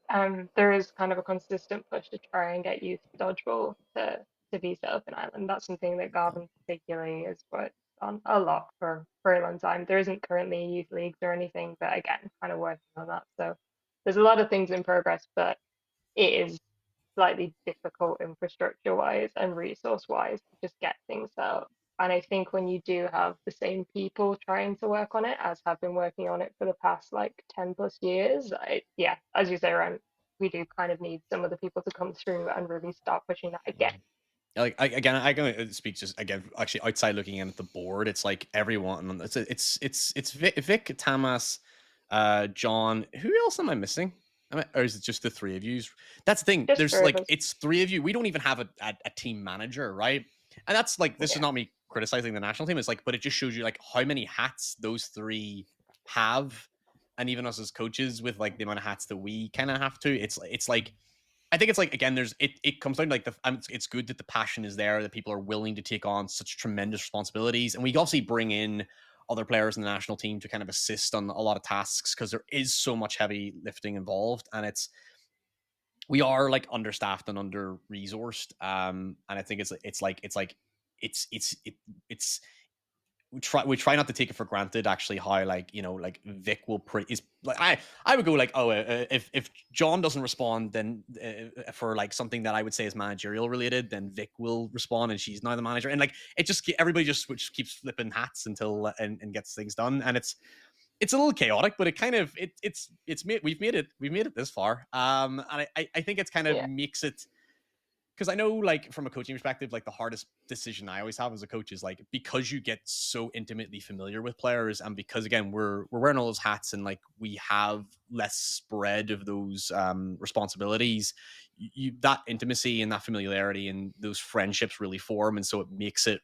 Speaker 2: There is kind of a consistent push to try and get youth dodgeball to be set up in Ireland. That's something that Gavin particularly has worked on a lot for a very long time. There isn't currently youth leagues or anything, but again, kind of working on that. So there's a lot of things in progress, but it is slightly difficult infrastructure wise and resource wise to just get things set up. And I think when you do have the same people trying to work on it as have been working on it for the past like 10 plus years, yeah, as you say, Ryan, we do kind of need some of the people to come through and really start pushing that again.
Speaker 3: Like again, I can speak just again. Actually, outside looking in at the board, it's like everyone. It's Vic, Tamas, John. Who else am I missing? Or is it just the three of you? That's the thing.
Speaker 2: Just
Speaker 3: There's
Speaker 2: three of
Speaker 3: like
Speaker 2: us.
Speaker 3: it's three of you. We don't even have a team manager, right? And that's like this is
Speaker 2: Yeah.
Speaker 3: not me criticizing the national team. It's like, but it just shows you like how many hats those three have, and even us as coaches with like the amount of hats that we kind of have to. It's like I think it's like again, it comes down to like it's good that the passion is there, that people are willing to take on such tremendous responsibilities, and we obviously bring in other players in the national team to kind of assist on a lot of tasks because there is so much heavy lifting involved, and we are like understaffed and under resourced, and I think it's we try not to take it for granted actually how like like Vic will is like I would go like if John doesn't respond then for like something that I would say is managerial related, then Vic will respond and she's now the manager, and like it just everybody just keeps flipping hats until and gets things done, and it's a little chaotic, but it kind of it's made we've made it this far, and I think it's kind of
Speaker 2: Yeah.
Speaker 3: makes it, because I know like from a coaching perspective, like the hardest decision I always have as a coach is like, because you get so intimately familiar with players, and because again we're wearing all those hats and like we have less spread of those responsibilities, that intimacy and that familiarity and those friendships really form, and so it makes it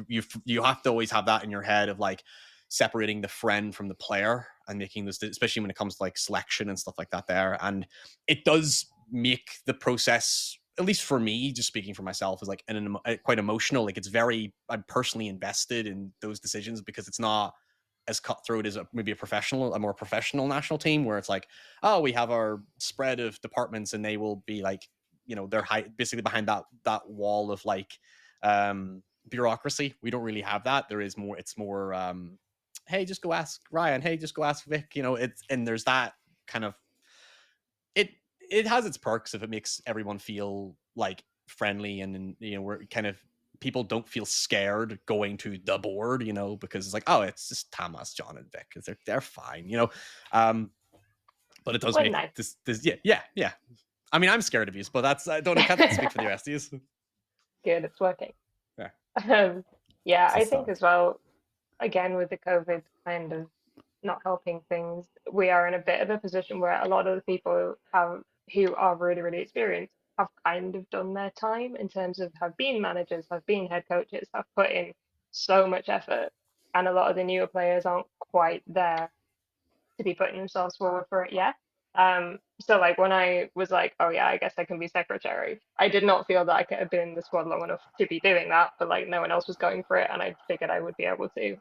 Speaker 3: you have to always have that in your head of like separating the friend from the player and making this, especially when it comes to like selection and stuff like that there, and it does make the process, at least for me, just speaking for myself, is like quite emotional. Like I'm personally invested in those decisions because it's not as cutthroat as maybe a more professional national team where it's like, oh, we have our spread of departments and they will be like, they're basically behind that wall of like bureaucracy. We don't really have that. There is more. It's more. Hey, just go ask Ryan. Hey, just go ask Vic. And there's that kind of it has its perks if it makes everyone feel like friendly, and we're kind of people don't feel scared going to the board, because it's like, oh, it's just Thomas, John, and Vic because they're fine, but it does
Speaker 2: Well,
Speaker 3: make
Speaker 2: nice.
Speaker 3: this yeah. I mean, I'm scared of you, but that's I can't speak for the rest of you.
Speaker 2: Good, it's working.
Speaker 3: Yeah,
Speaker 2: Yeah,
Speaker 3: it's a
Speaker 2: I think
Speaker 3: start.
Speaker 2: as well, again, with the COVID kind of not helping things, we are in a bit of a position where a lot of the people who are really, really experienced have kind of done their time in terms of have been managers, have been head coaches, have put in so much effort. And a lot of the newer players aren't quite there to be putting themselves forward for it yet. So like when I was like, oh yeah, I guess I can be secretary, I did not feel that I could have been in the squad long enough to be doing that, but like no one else was going for it, and I figured I would be able to.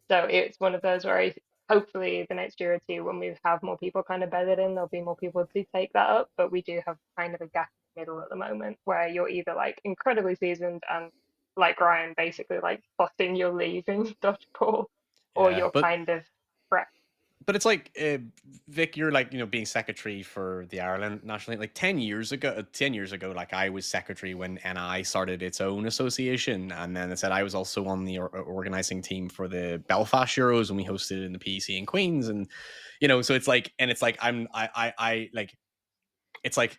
Speaker 2: So it's one of those where hopefully the next year or two, when we have more people kind of bedded in, there'll be more people to take that up. But we do have kind of a gap in the middle at the moment where you're either like incredibly seasoned and like Ryan, basically like plotting your leaving dodgeball, or
Speaker 3: Yeah,
Speaker 2: you're kind of fresh.
Speaker 3: but it's like Vic, you're like being secretary for the Ireland national team. Like 10 years ago, like I was secretary when NI started its own association, and then it said I was also on the organizing team for the Belfast Euros when we hosted it in the PC in Queens, and so it's like, and it's like I like it's like,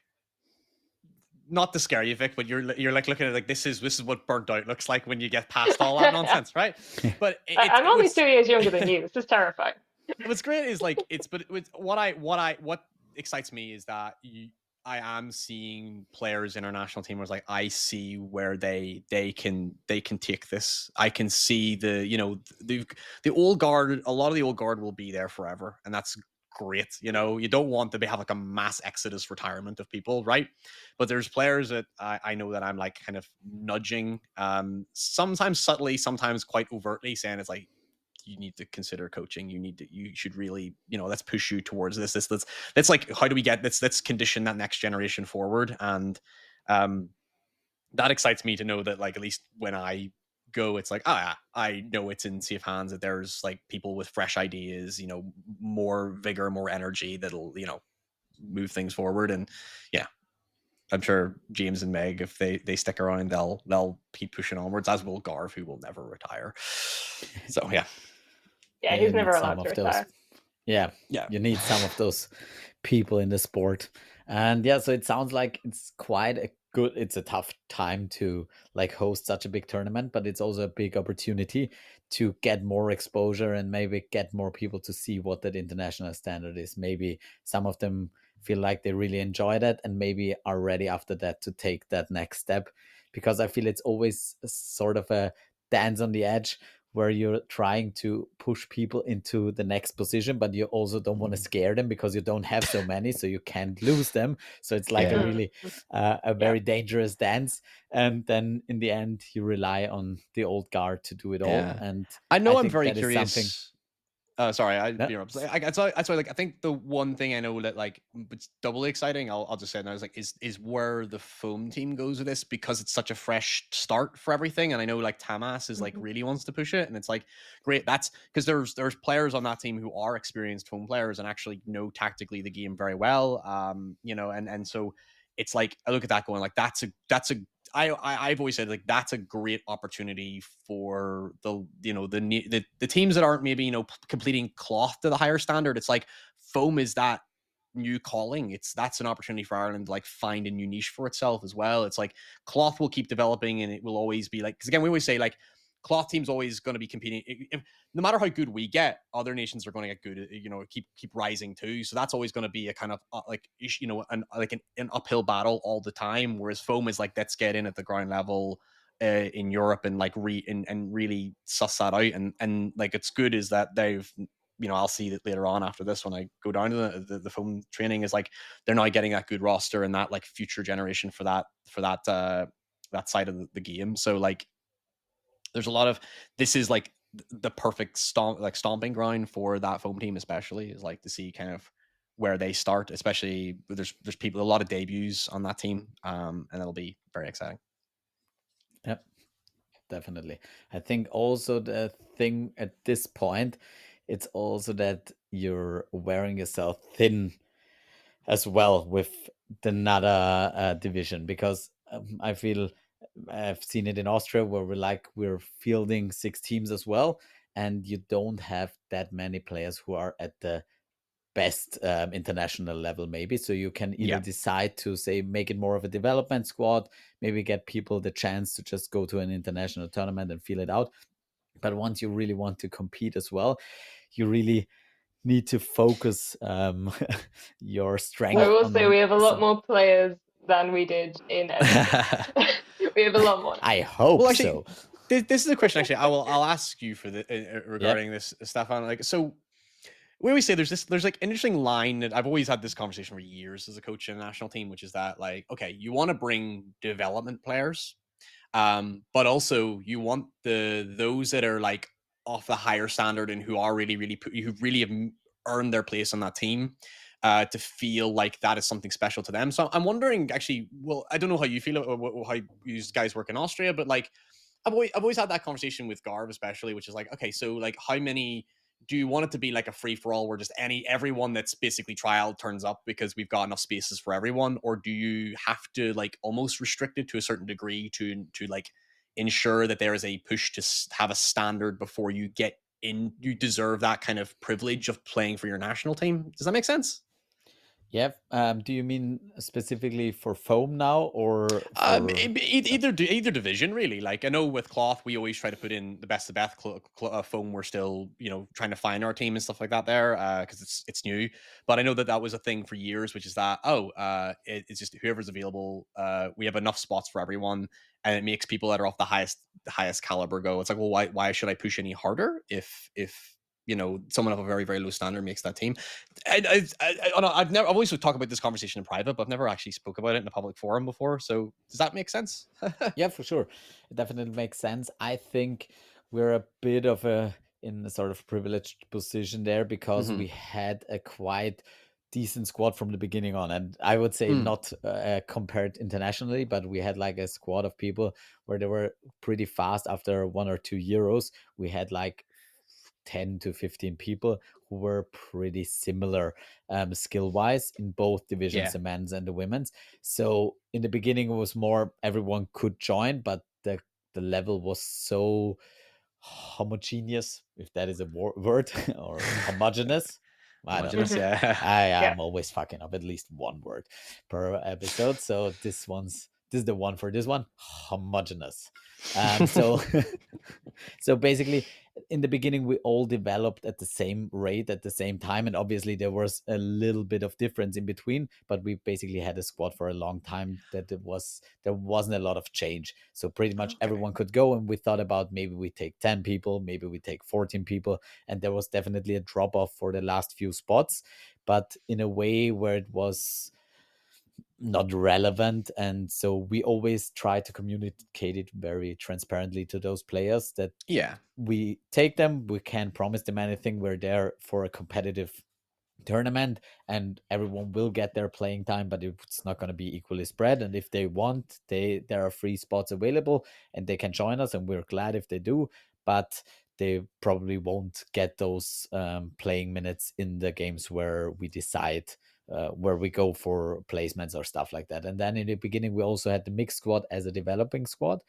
Speaker 3: not to scare you, Vic, but you're like looking at it like this is what burnt out looks like when you get past all that nonsense, right? But
Speaker 2: I'm only 2 years younger than you. This is terrifying.
Speaker 3: what's great is like what excites me is that I am seeing players international team was like, I see where they can take this. I can see the old guard. A lot of the old guard will be there forever, and that's great. You don't want to have like a mass exodus retirement of people, right? But there's players that I know that I'm like kind of nudging, sometimes subtly, sometimes quite overtly, saying it's like, you need to consider coaching. You should really, let's push you towards this. That's like, how do we get this? Let's condition that next generation forward. And that excites me to know that, like, at least when I go, it's like, I know it's in safe hands, that there's like people with fresh ideas, more vigor, more energy that'll, move things forward. And yeah. I'm sure James and Meg, if they stick around, they'll keep pushing onwards, as will Garv, who will never retire. So yeah,
Speaker 2: Yeah,
Speaker 1: you
Speaker 2: he's
Speaker 1: need
Speaker 2: never
Speaker 1: some
Speaker 2: allowed to
Speaker 1: of those.
Speaker 2: retire.
Speaker 1: Yeah,
Speaker 3: yeah.
Speaker 1: you need some of those people in the sport. And yeah, so it sounds like it's quite a good, it's a tough time to like host such a big tournament, but it's also a big opportunity to get more exposure and maybe get more people to see what that international standard is. Maybe some of them feel like they really enjoy that and maybe are ready after that to take that next step, because I feel it's always sort of a dance on the edge where you're trying to push people into the next position, but you also don't want to scare them because you don't have so many, so you can't lose them. So it's like a
Speaker 3: Yeah.
Speaker 1: really a
Speaker 2: Yeah.
Speaker 1: very dangerous dance. And then in the end, you rely on the old guard to do it all.
Speaker 3: Yeah.
Speaker 1: And
Speaker 3: I
Speaker 1: I
Speaker 3: know I'm
Speaker 1: think
Speaker 3: very
Speaker 1: that is something.
Speaker 3: curious. Sorry, I
Speaker 1: Yeah.
Speaker 3: interrupt. That's why like I think the one thing I know that like it's doubly exciting. I'll just say now is like is where the foam team goes with this, because it's such a fresh start for everything. And I know like Tamas is like
Speaker 2: Mhm.
Speaker 3: really wants to push it, and it's like great. That's because there's players on that team who are experienced foam players and actually know tactically the game very well. And so it's like I look at that going like that's a I've always said like that's a great opportunity for the teams that aren't maybe completing cloth to the higher standard. It's like foam is that new calling. That's an opportunity for Ireland to like find a new niche for itself as well. It's like cloth will keep developing and it will always be like, because again we always say like cloth team's always going to be competing. No matter how good we get, other nations are going to get good. Keep rising too. So that's always going to be a kind of an uphill battle all the time. Whereas foam is like let's get in at the ground level in Europe and like and really suss that out. And like it's good is that they've I'll see that later on after this when I go down to the foam training is like they're now getting that good roster and that like future generation for that side of the game. So like there's a lot of this is like the perfect stomping ground for that foam team, especially is like to see kind of where they start, especially there's people a lot of debuts on that team, and it'll be very exciting.
Speaker 1: Yep, definitely. I think also the thing at this point, it's also that you're wearing yourself thin as well with the NADA division, because I feel I've seen it in Austria where we're fielding 6 teams as well, and you don't have that many players who are at the best international level maybe, so you can either
Speaker 3: Yeah.
Speaker 1: decide to say make it more of a development squad, maybe get people the chance to just go to an international tournament and feel it out. But once you really want to compete as well, you really need to focus your
Speaker 2: I
Speaker 1: strength
Speaker 3: Well,
Speaker 2: will say
Speaker 1: on
Speaker 2: we have a lot
Speaker 1: some.
Speaker 2: more players than we did in Edmonton. We have a lot more now.
Speaker 1: I hope
Speaker 3: well, actually,
Speaker 1: so.
Speaker 3: this is a question. Actually, I'll ask you for the
Speaker 1: Yep.
Speaker 3: regarding this, Stefan. Like, so we always say there's like an interesting line that I've always had this conversation for years as a coach in a national team, which is that like, okay, you want to bring development players, but also you want those that are like off the higher standard and who are who really have earned their place on that team, to feel like that is something special to them. So I'm wondering, actually, well, I don't know how you feel or how you guys work in Austria, but like I've always had that conversation with Garv, especially, which is like, okay, so like how many do you want it to be like a free for all where just everyone that's basically trial turns up because we've got enough spaces for everyone, or do you have to like almost restrict it to a certain degree to like ensure that there is a push to have a standard before you get in? You deserve that kind of privilege of playing for your national team. Does that make sense?
Speaker 1: Yeah. Do you mean specifically for foam now or for?
Speaker 3: Either division really. Like I know with cloth, we always try to put in the best of best foam. We're still trying to find our team and stuff like that there because it's new. But I know that was a thing for years, which is that it's just whoever's available. We have enough spots for everyone, and it makes people that are off the highest caliber go. It's like, well, why should I push any harder if someone of a very very low standard makes that team? I've always talked about this conversation in private, but I've never actually spoke about it in a public forum before. So does that make sense?
Speaker 1: Yeah, for sure. It definitely makes sense. I think we're a bit of a in a sort of privileged position there because
Speaker 3: Hmm.
Speaker 1: we had a quite decent squad from the beginning on, and I would say
Speaker 3: Mm.
Speaker 1: not compared internationally, but we had like a squad of people where they were pretty fast after 1 or 2 Euros. We had like 10 to 15 people who were pretty similar skill wise in both divisions,
Speaker 3: Yeah.
Speaker 1: the men's and the women's. So in the beginning, it was more everyone could join, but the level was so homogeneous, if that is a word, or homogeneous. I don't know.
Speaker 3: Homogeneous, yeah.
Speaker 1: I
Speaker 2: Yeah.
Speaker 1: am always fucking up at least one word per episode. So this is the one for this one. Homogeneous. So so basically in the beginning we all developed at the same rate at the same time, and obviously there was a little bit of difference in between, but we basically had a squad for a long time that there wasn't a lot of change. So pretty much
Speaker 3: Okay.
Speaker 1: everyone could go, and we thought about maybe we take 10 people, maybe we take 14 people, and there was definitely a drop off for the last few spots, but in a way where it was not relevant. And so we always try to communicate it very transparently to those players that
Speaker 3: Yeah.
Speaker 1: we take them, we can't promise them anything, we're there for a competitive tournament and everyone will get their playing time, but it's not going to be equally spread. And if they want, there are free spots available and they can join us, and we're glad if they do, but they probably won't get those playing minutes in the games where we decide where we go for placements or stuff like that. And then in the beginning we also had the mixed squad as a developing squad,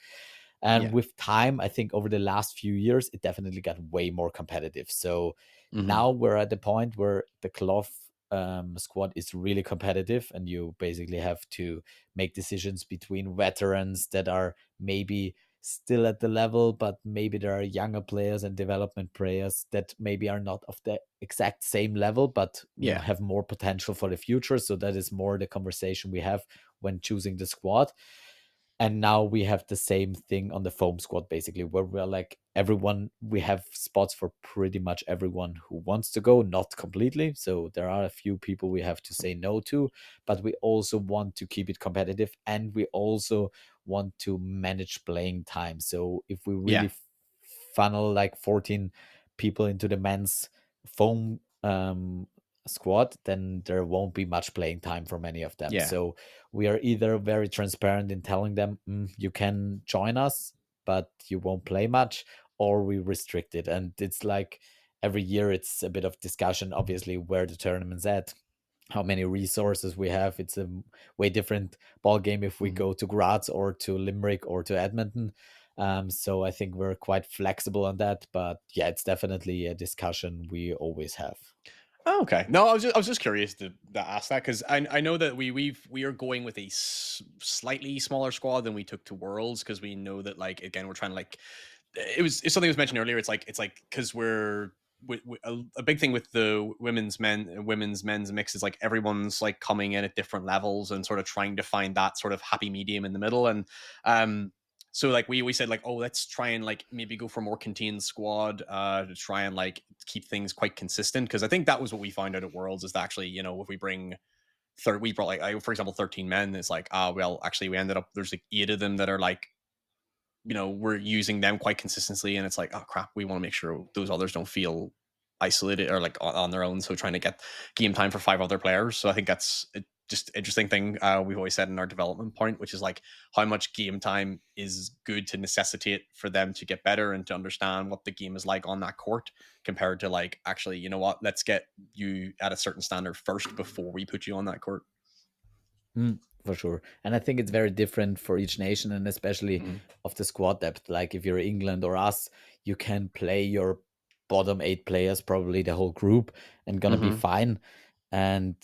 Speaker 1: and
Speaker 3: Yeah.
Speaker 1: with time, I think over the last few years, it definitely got way more competitive. So
Speaker 3: Mhm.
Speaker 1: now we're at the point where the cloth squad is really competitive, and you basically have to make decisions between veterans that are maybe still at the level, but maybe there are younger players and development players that maybe are not of the exact same level, but
Speaker 3: Yeah.
Speaker 1: have more potential for the future. So that is more the conversation we have when choosing the squad. And now we have the same thing on the foam squad, basically, where we're like everyone, we have spots for pretty much everyone who wants to go, not completely. So there are a few people we have to say no to, but we also want to keep it competitive, and we also want to manage playing time. So if we really
Speaker 3: Yeah.
Speaker 1: funnel like 14 people into the men's foam squad, then there won't be much playing time for many of them.
Speaker 3: Yeah.
Speaker 1: So we are either very transparent in telling them, you can join us, but you won't play much, or we restrict it. And it's like every year it's a bit of discussion, obviously, where the tournament's at, how many resources we have. It's a way different ball game if we
Speaker 3: Mhm.
Speaker 1: go to Graz or to Limerick or to Edmonton. So I think we're quite flexible on that, but yeah, it's definitely a discussion we always have.
Speaker 3: Oh, okay. No, I was just curious to ask that because I know that we are going with a slightly smaller squad than we took to Worlds because we know that like again we're trying to like it's something that was mentioned earlier. It's like because we're a big thing with the women's men's mix is like everyone's like coming in at different levels and sort of trying to find that sort of happy medium in the middle. And so like we said like, oh, let's try and like maybe go for more contained squad to try and like keep things quite consistent, because I think that was what we found out at Worlds is that actually, you know, if we bring we brought like for example 13 men, it's like well actually we ended up there's like 8 of them that are like, you know, we're using them quite consistently, and it's like, oh crap, we want to make sure those others don't feel isolated or like on their own, so trying to get game time for 5 other players. So I think that's just interesting thing we've always said in our development point, which is like how much game time is good to necessitate for them to get better and to understand what the game is like on that court, compared to like actually, you know what, let's get you at a certain standard first before we put you on that court.
Speaker 1: For sure. And I think it's very different for each nation, and especially
Speaker 3: Mhm.
Speaker 1: of the squad depth. Like if you're England or us, you can play your bottom 8 players, probably the whole group, and gonna be
Speaker 3: Mhm.
Speaker 1: fine. And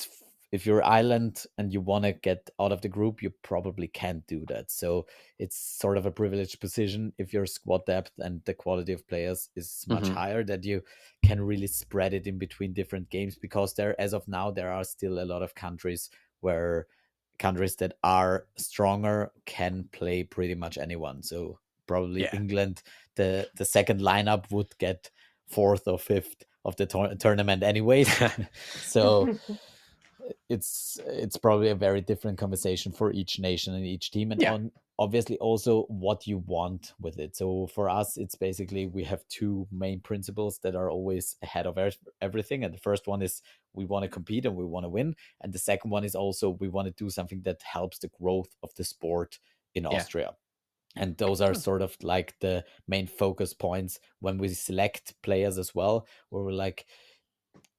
Speaker 1: if you're Ireland and you want to get out of the group, you probably can't do that. So it's sort of a privileged position if your squad depth and the quality of players is much
Speaker 3: Mhm.
Speaker 1: higher, that you can really spread it in between different games, because there, as of now, there are still a lot of countries that are stronger can play pretty much anyone. So probably
Speaker 3: Yeah.
Speaker 1: England, the second lineup would get fourth or fifth of the tournament anyways. So it's probably a very different conversation for each nation and each team, and
Speaker 3: Yeah.
Speaker 1: on obviously also what you want with it. So for us, it's basically we have 2 main principles that are always ahead of everything. And the first one is we want to compete and we want to win, and the second one is also we want to do something that helps the growth of the sport in
Speaker 3: Yeah.
Speaker 1: Austria. And those are sort of like the main focus points when we select players as well, where we're like,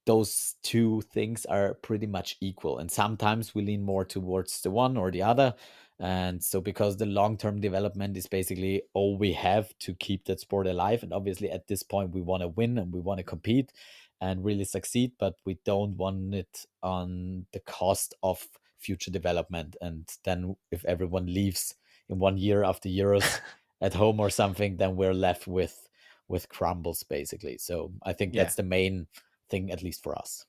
Speaker 1: those two things are pretty much equal. And sometimes we lean more towards the one or the other. And so, because the long term development is basically all we have to keep that sport alive. And obviously, at this point, we want to win and we want to compete and really succeed, but we don't want it on the cost of future development. And then, if everyone leaves in 1 year after Euros at home or something, then we're left with crumbles basically. So I think
Speaker 3: Yeah.
Speaker 1: that's the main thing, at least for us.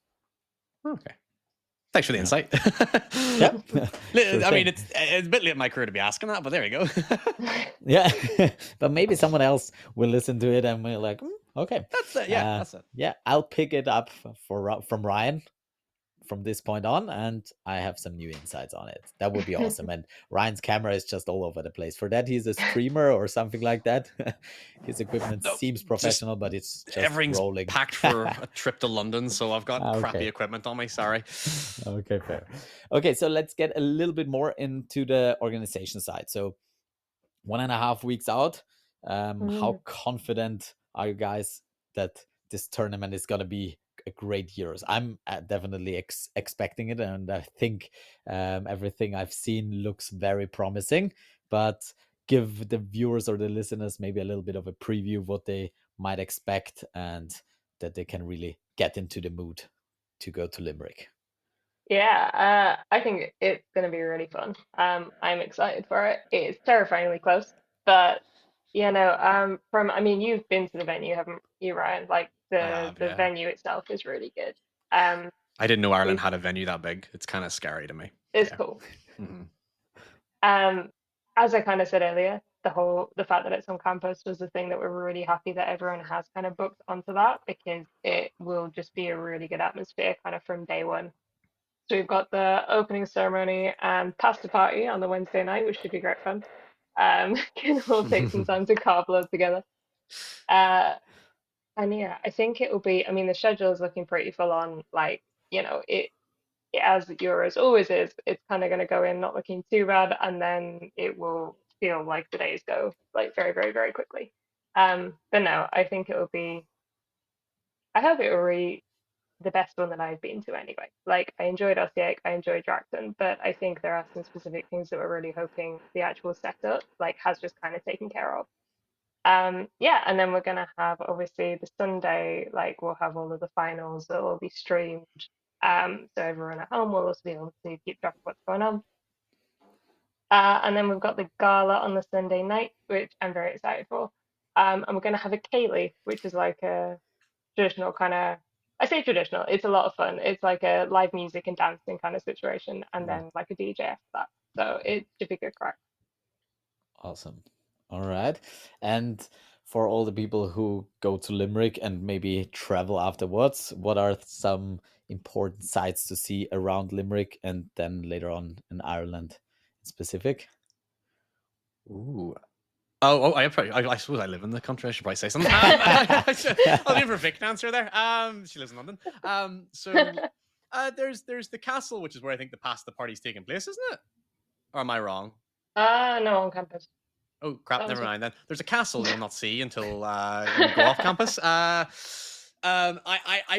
Speaker 3: Okay. Thanks for the insight.
Speaker 1: Yeah. Sure
Speaker 3: I mean,
Speaker 1: thing.
Speaker 3: it's a bit late in my career to be asking that, but there we go.
Speaker 1: Yeah. But maybe someone else will listen to it and we're like, okay.
Speaker 3: That's it. Yeah, that's it.
Speaker 1: Yeah, I'll pick it up from Ryan from this point on, and I have some new insights on it. That would be awesome. And Ryan's camera is just all over the place. For that, he's a streamer or something like that. His equipment
Speaker 3: No,
Speaker 1: seems
Speaker 3: just
Speaker 1: professional, but it's just
Speaker 3: everything's
Speaker 1: rolling.
Speaker 3: packed for a trip to London, so I've got crappy
Speaker 1: Okay.
Speaker 3: equipment on me. Sorry.
Speaker 1: Okay, fair. Okay, so let's get a little bit more into the organization side. So 1.5 weeks out, how confident are you guys that this tournament is going to be a great Euros? I'm definitely expecting it, and I think everything I've seen looks very promising. But give the viewers or the listeners maybe a little bit of a preview of what they might expect, and that they can really get into the mood to go to Limerick.
Speaker 2: Yeah, I think it's going to be really fun. I'm excited for it. It's terrifyingly close, but I mean, you've been to the venue, haven't you, Ryan? Like
Speaker 3: I
Speaker 2: the
Speaker 3: have,
Speaker 2: the
Speaker 3: yeah.
Speaker 2: venue itself is really good. Um,
Speaker 3: I didn't know Ireland
Speaker 2: we've
Speaker 3: had a venue that big. It's kind of scary to me.
Speaker 2: It's
Speaker 3: Yeah.
Speaker 2: cool.
Speaker 3: Mm-hmm.
Speaker 2: As I kind of said earlier, the fact that it's on campus was the thing that we're really happy that everyone has kind of booked onto that, because it will just be a really good atmosphere kind of from day one. So we've got the opening ceremony and pasta party on the Wednesday night, which should be great fun. Can all take some time to carve loads together. Uh, and yeah, I think it will be. I mean, the schedule is looking pretty full on. Like, it as the Euros always is. It's kind of going to go in not looking too bad, and then it will feel like the days go like very, very, very quickly. But no, I think it will be. I hope it will be the best one that I've been to anyway. Like, I enjoyed Osijek, I enjoyed Draxton, but I think there are some specific things that we're really hoping the actual setup like has just kind of taken care of. Yeah, and then we're gonna have obviously the Sunday, like we'll have all of the finals that will be streamed. So everyone at home will also be able to keep track of what's going on. And then we've got the gala on the Sunday night, which I'm very excited for. And we're gonna have a Kaylee, which is like a traditional kind of, I say traditional, it's a lot of fun. It's like a live music and dancing kind of situation, and then like a DJ after that. So it should be good crack.
Speaker 1: Awesome. All right. And for all the people who go to Limerick and maybe travel afterwards, what are some important sites to see around Limerick and then later on in Ireland in specific?
Speaker 3: Ooh. I suppose I live in the country. I should probably say something. I'll leave for Vic to answer there. She lives in London. There's the castle, which is where I think the pasta party's taking place, isn't it? Or am I wrong?
Speaker 2: No, on campus.
Speaker 3: Oh crap!
Speaker 2: That was
Speaker 3: Never
Speaker 2: it.
Speaker 3: mind then. There's a castle you'll not see until you go off campus. I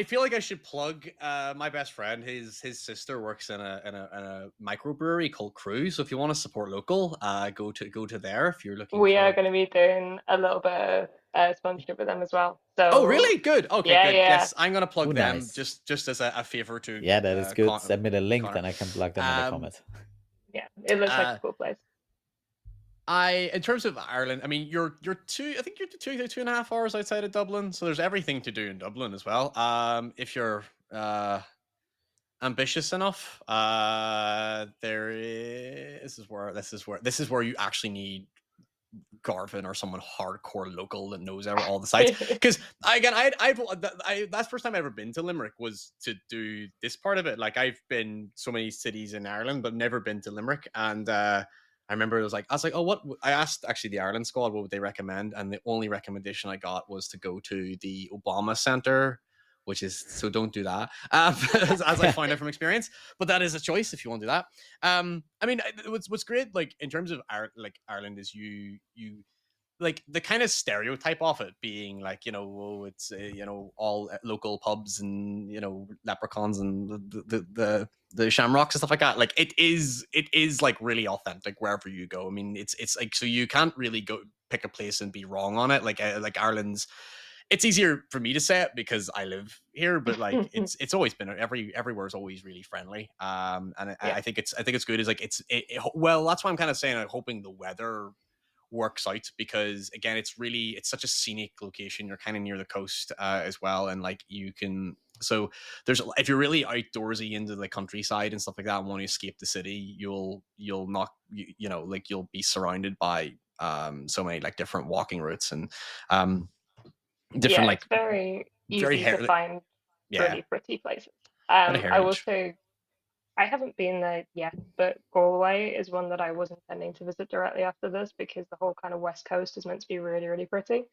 Speaker 3: feel like I should plug my best friend. His sister works in a microbrewery called Crew. So if you want to support local, go to there if you're looking
Speaker 2: We are
Speaker 3: for.
Speaker 2: going to be doing a little bit of sponsorship with them as well.
Speaker 3: Oh
Speaker 2: So
Speaker 3: really? Good. Okay,
Speaker 2: yeah,
Speaker 3: good.
Speaker 2: yeah,
Speaker 3: Yes, I'm gonna plug
Speaker 1: Oh,
Speaker 3: them
Speaker 1: nice.
Speaker 3: just as a favor to
Speaker 1: Yeah, that is good. Send me the link,
Speaker 3: Connor.
Speaker 1: then I can plug them in the comment.
Speaker 2: yeah. It looks like
Speaker 3: Uh,
Speaker 2: a cool place.
Speaker 3: in terms of Ireland, I mean, you're two. I think you're 2.5 hours outside of Dublin, so there's everything to do in Dublin as well. If you're ambitious enough, there is this is where you actually need Garvin or someone hardcore local that knows all the sites. Because again, that's the first time I ever been to Limerick was to do this part of it. Like I've been so many cities in Ireland, but never been to Limerick. And I remember I was like, oh, what? I asked actually the Ireland squad what would they recommend, and the only recommendation I got was to go to the Obama Center, which is so don't do that. As I find out from experience, but that is a choice if you want to do that. I mean, what's great, like in terms of Ireland, is you like the kind of stereotype of it being like, oh, it's all local pubs and leprechauns and the shamrocks and stuff like that. Like it is like really authentic wherever you go. I mean, it's like, so you can't really go pick a place and be wrong on it. Like Ireland's, it's easier for me to say it because I live here, but like it's always been, everywhere is always really friendly. And
Speaker 2: Yeah.
Speaker 3: I think it's good. Is like well, that's why I'm kind of saying I'm hoping the weather works out, because again, it's such a scenic location. You're kind of near the coast as well, and like you can, so there's, if you're really outdoorsy into the countryside and stuff like that and want to escape the city, you'll not, like you'll be surrounded by so many like different walking routes and different
Speaker 2: Yeah,
Speaker 3: like
Speaker 2: it's very
Speaker 3: very
Speaker 2: easy to
Speaker 3: hair,
Speaker 2: find
Speaker 3: yeah,
Speaker 2: really pretty places.
Speaker 3: a lot of
Speaker 2: I will
Speaker 3: heritage.
Speaker 2: say I haven't been there yet, but Galway is one that I was intending to visit directly after this because the whole kind of West Coast is meant to be really, really pretty.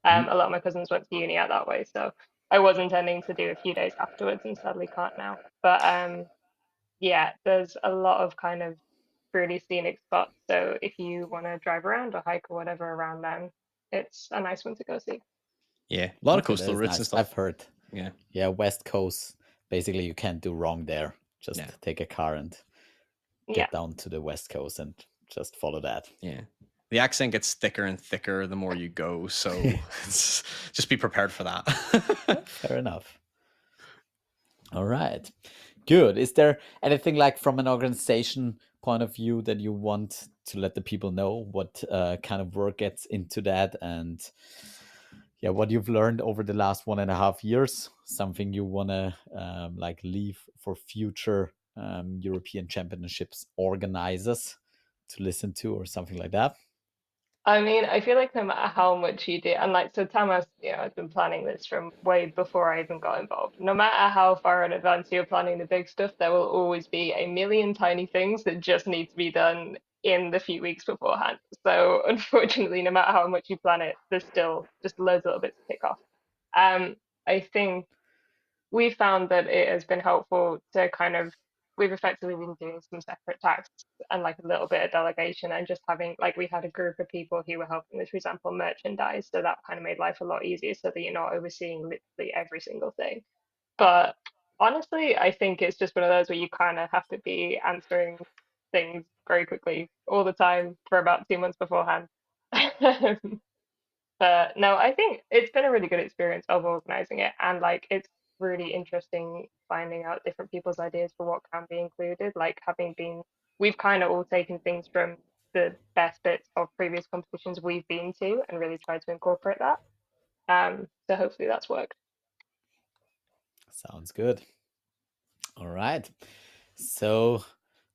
Speaker 3: Mhm.
Speaker 2: A lot of my cousins went to uni out that way, so I was intending to do a few days afterwards and sadly can't now. But yeah, there's a lot of kind of really scenic spots. So if you want to drive around or hike or whatever around them, it's a nice one to go see.
Speaker 3: Yeah, a lot of
Speaker 1: Okay, that
Speaker 3: coastal
Speaker 1: is
Speaker 3: routes and
Speaker 1: nice. I've
Speaker 3: stuff.
Speaker 1: heard.
Speaker 3: Yeah,
Speaker 1: Yeah, West Coast. Basically, you can't do wrong there.
Speaker 3: yeah,
Speaker 1: Just take a car and
Speaker 2: Yeah.
Speaker 1: get down to the West Coast and just follow that.
Speaker 3: yeah. The accent gets thicker and thicker the more you go, so just be prepared for that.
Speaker 1: Fair enough. All right. Good. Is there anything like from an organization point of view that you want to let the people know what kind of work gets into that, and yeah, what you've learned over the last 1.5 years? Something you want to like leave for future European Championships organizers to listen to, or something like that?
Speaker 2: I mean, I feel like no matter how much you do, and like, so Tamas, has been planning this from way before I even got involved. No matter how far in advance you're planning the big stuff, there will always be a million tiny things that just need to be done in the few weeks beforehand. So unfortunately, no matter how much you plan it, there's still just loads of little bits to tick off. Um, I think we found that it has been helpful to kind of, we've effectively been doing some separate tasks and like a little bit of delegation and just having, like, we had a group of people who were helping with, for example, merchandise, so that kind of made life a lot easier so that you're not overseeing literally every single thing. But honestly, I think it's just one of those where you kind of have to be answering things very quickly all the time for about 2 months beforehand. No, I think it's been a really good experience of organizing it, and like it's really interesting finding out different people's ideas for what can be included. Like having been, we've kind of all taken things from the best bits of previous competitions we've been to and really tried to incorporate that. So hopefully that's worked.
Speaker 1: Sounds good. All right. So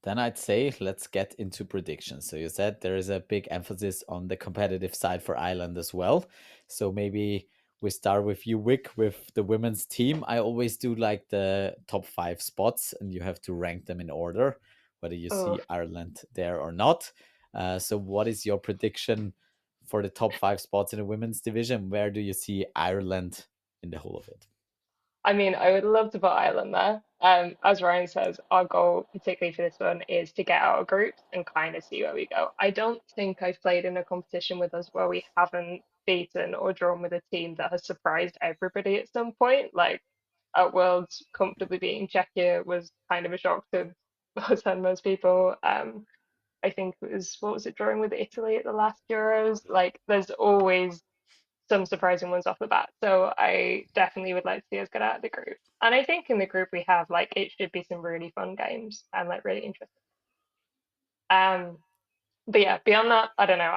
Speaker 1: then I'd say let's get into predictions. So you said there is a big emphasis on the competitive side for Ireland as well. So maybe we start with you, Wick, with the women's team. I always do like the top 5 spots, and you have to rank them in order, whether you
Speaker 2: Oh,
Speaker 1: see Ireland there or not. So what is your prediction for the top 5 spots in the women's division? Where do you see Ireland in the whole of it?
Speaker 2: I mean, I would love to put Ireland there. As Ryan says, our goal, particularly for this one, is to get out of groups and kind of see where we go. I don't think I've played in a competition with us where we haven't beaten or drawn with a team that has surprised everybody at some point. Like at Worlds, comfortably beating Czechia was kind of a shock to us and most people. I think it was, what was it, drawing with Italy at the last Euros? Like, there's always some surprising ones off the bat. So I definitely would like to see us get out of the group. And I think in the group we have, like, it should be some really fun games and like really interesting. Um, but yeah, beyond that, I don't know.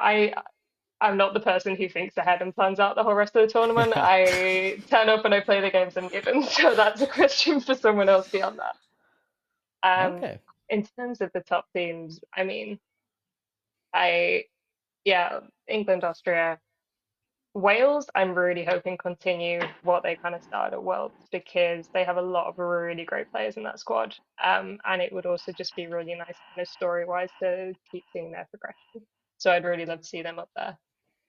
Speaker 2: I'm not the person who thinks ahead and plans out the whole rest of the tournament. I turn up and I play the games I'm given. So that's a question for someone else beyond that.
Speaker 1: Okay.
Speaker 2: In terms of the top teams, I mean, I yeah, England, Austria, Wales, I'm really hoping continue what they kind of started at Worlds because they have a lot of really great players in that squad. And it would also just be really nice kind of story-wise to keep seeing their progression. So I'd really love to see them up there.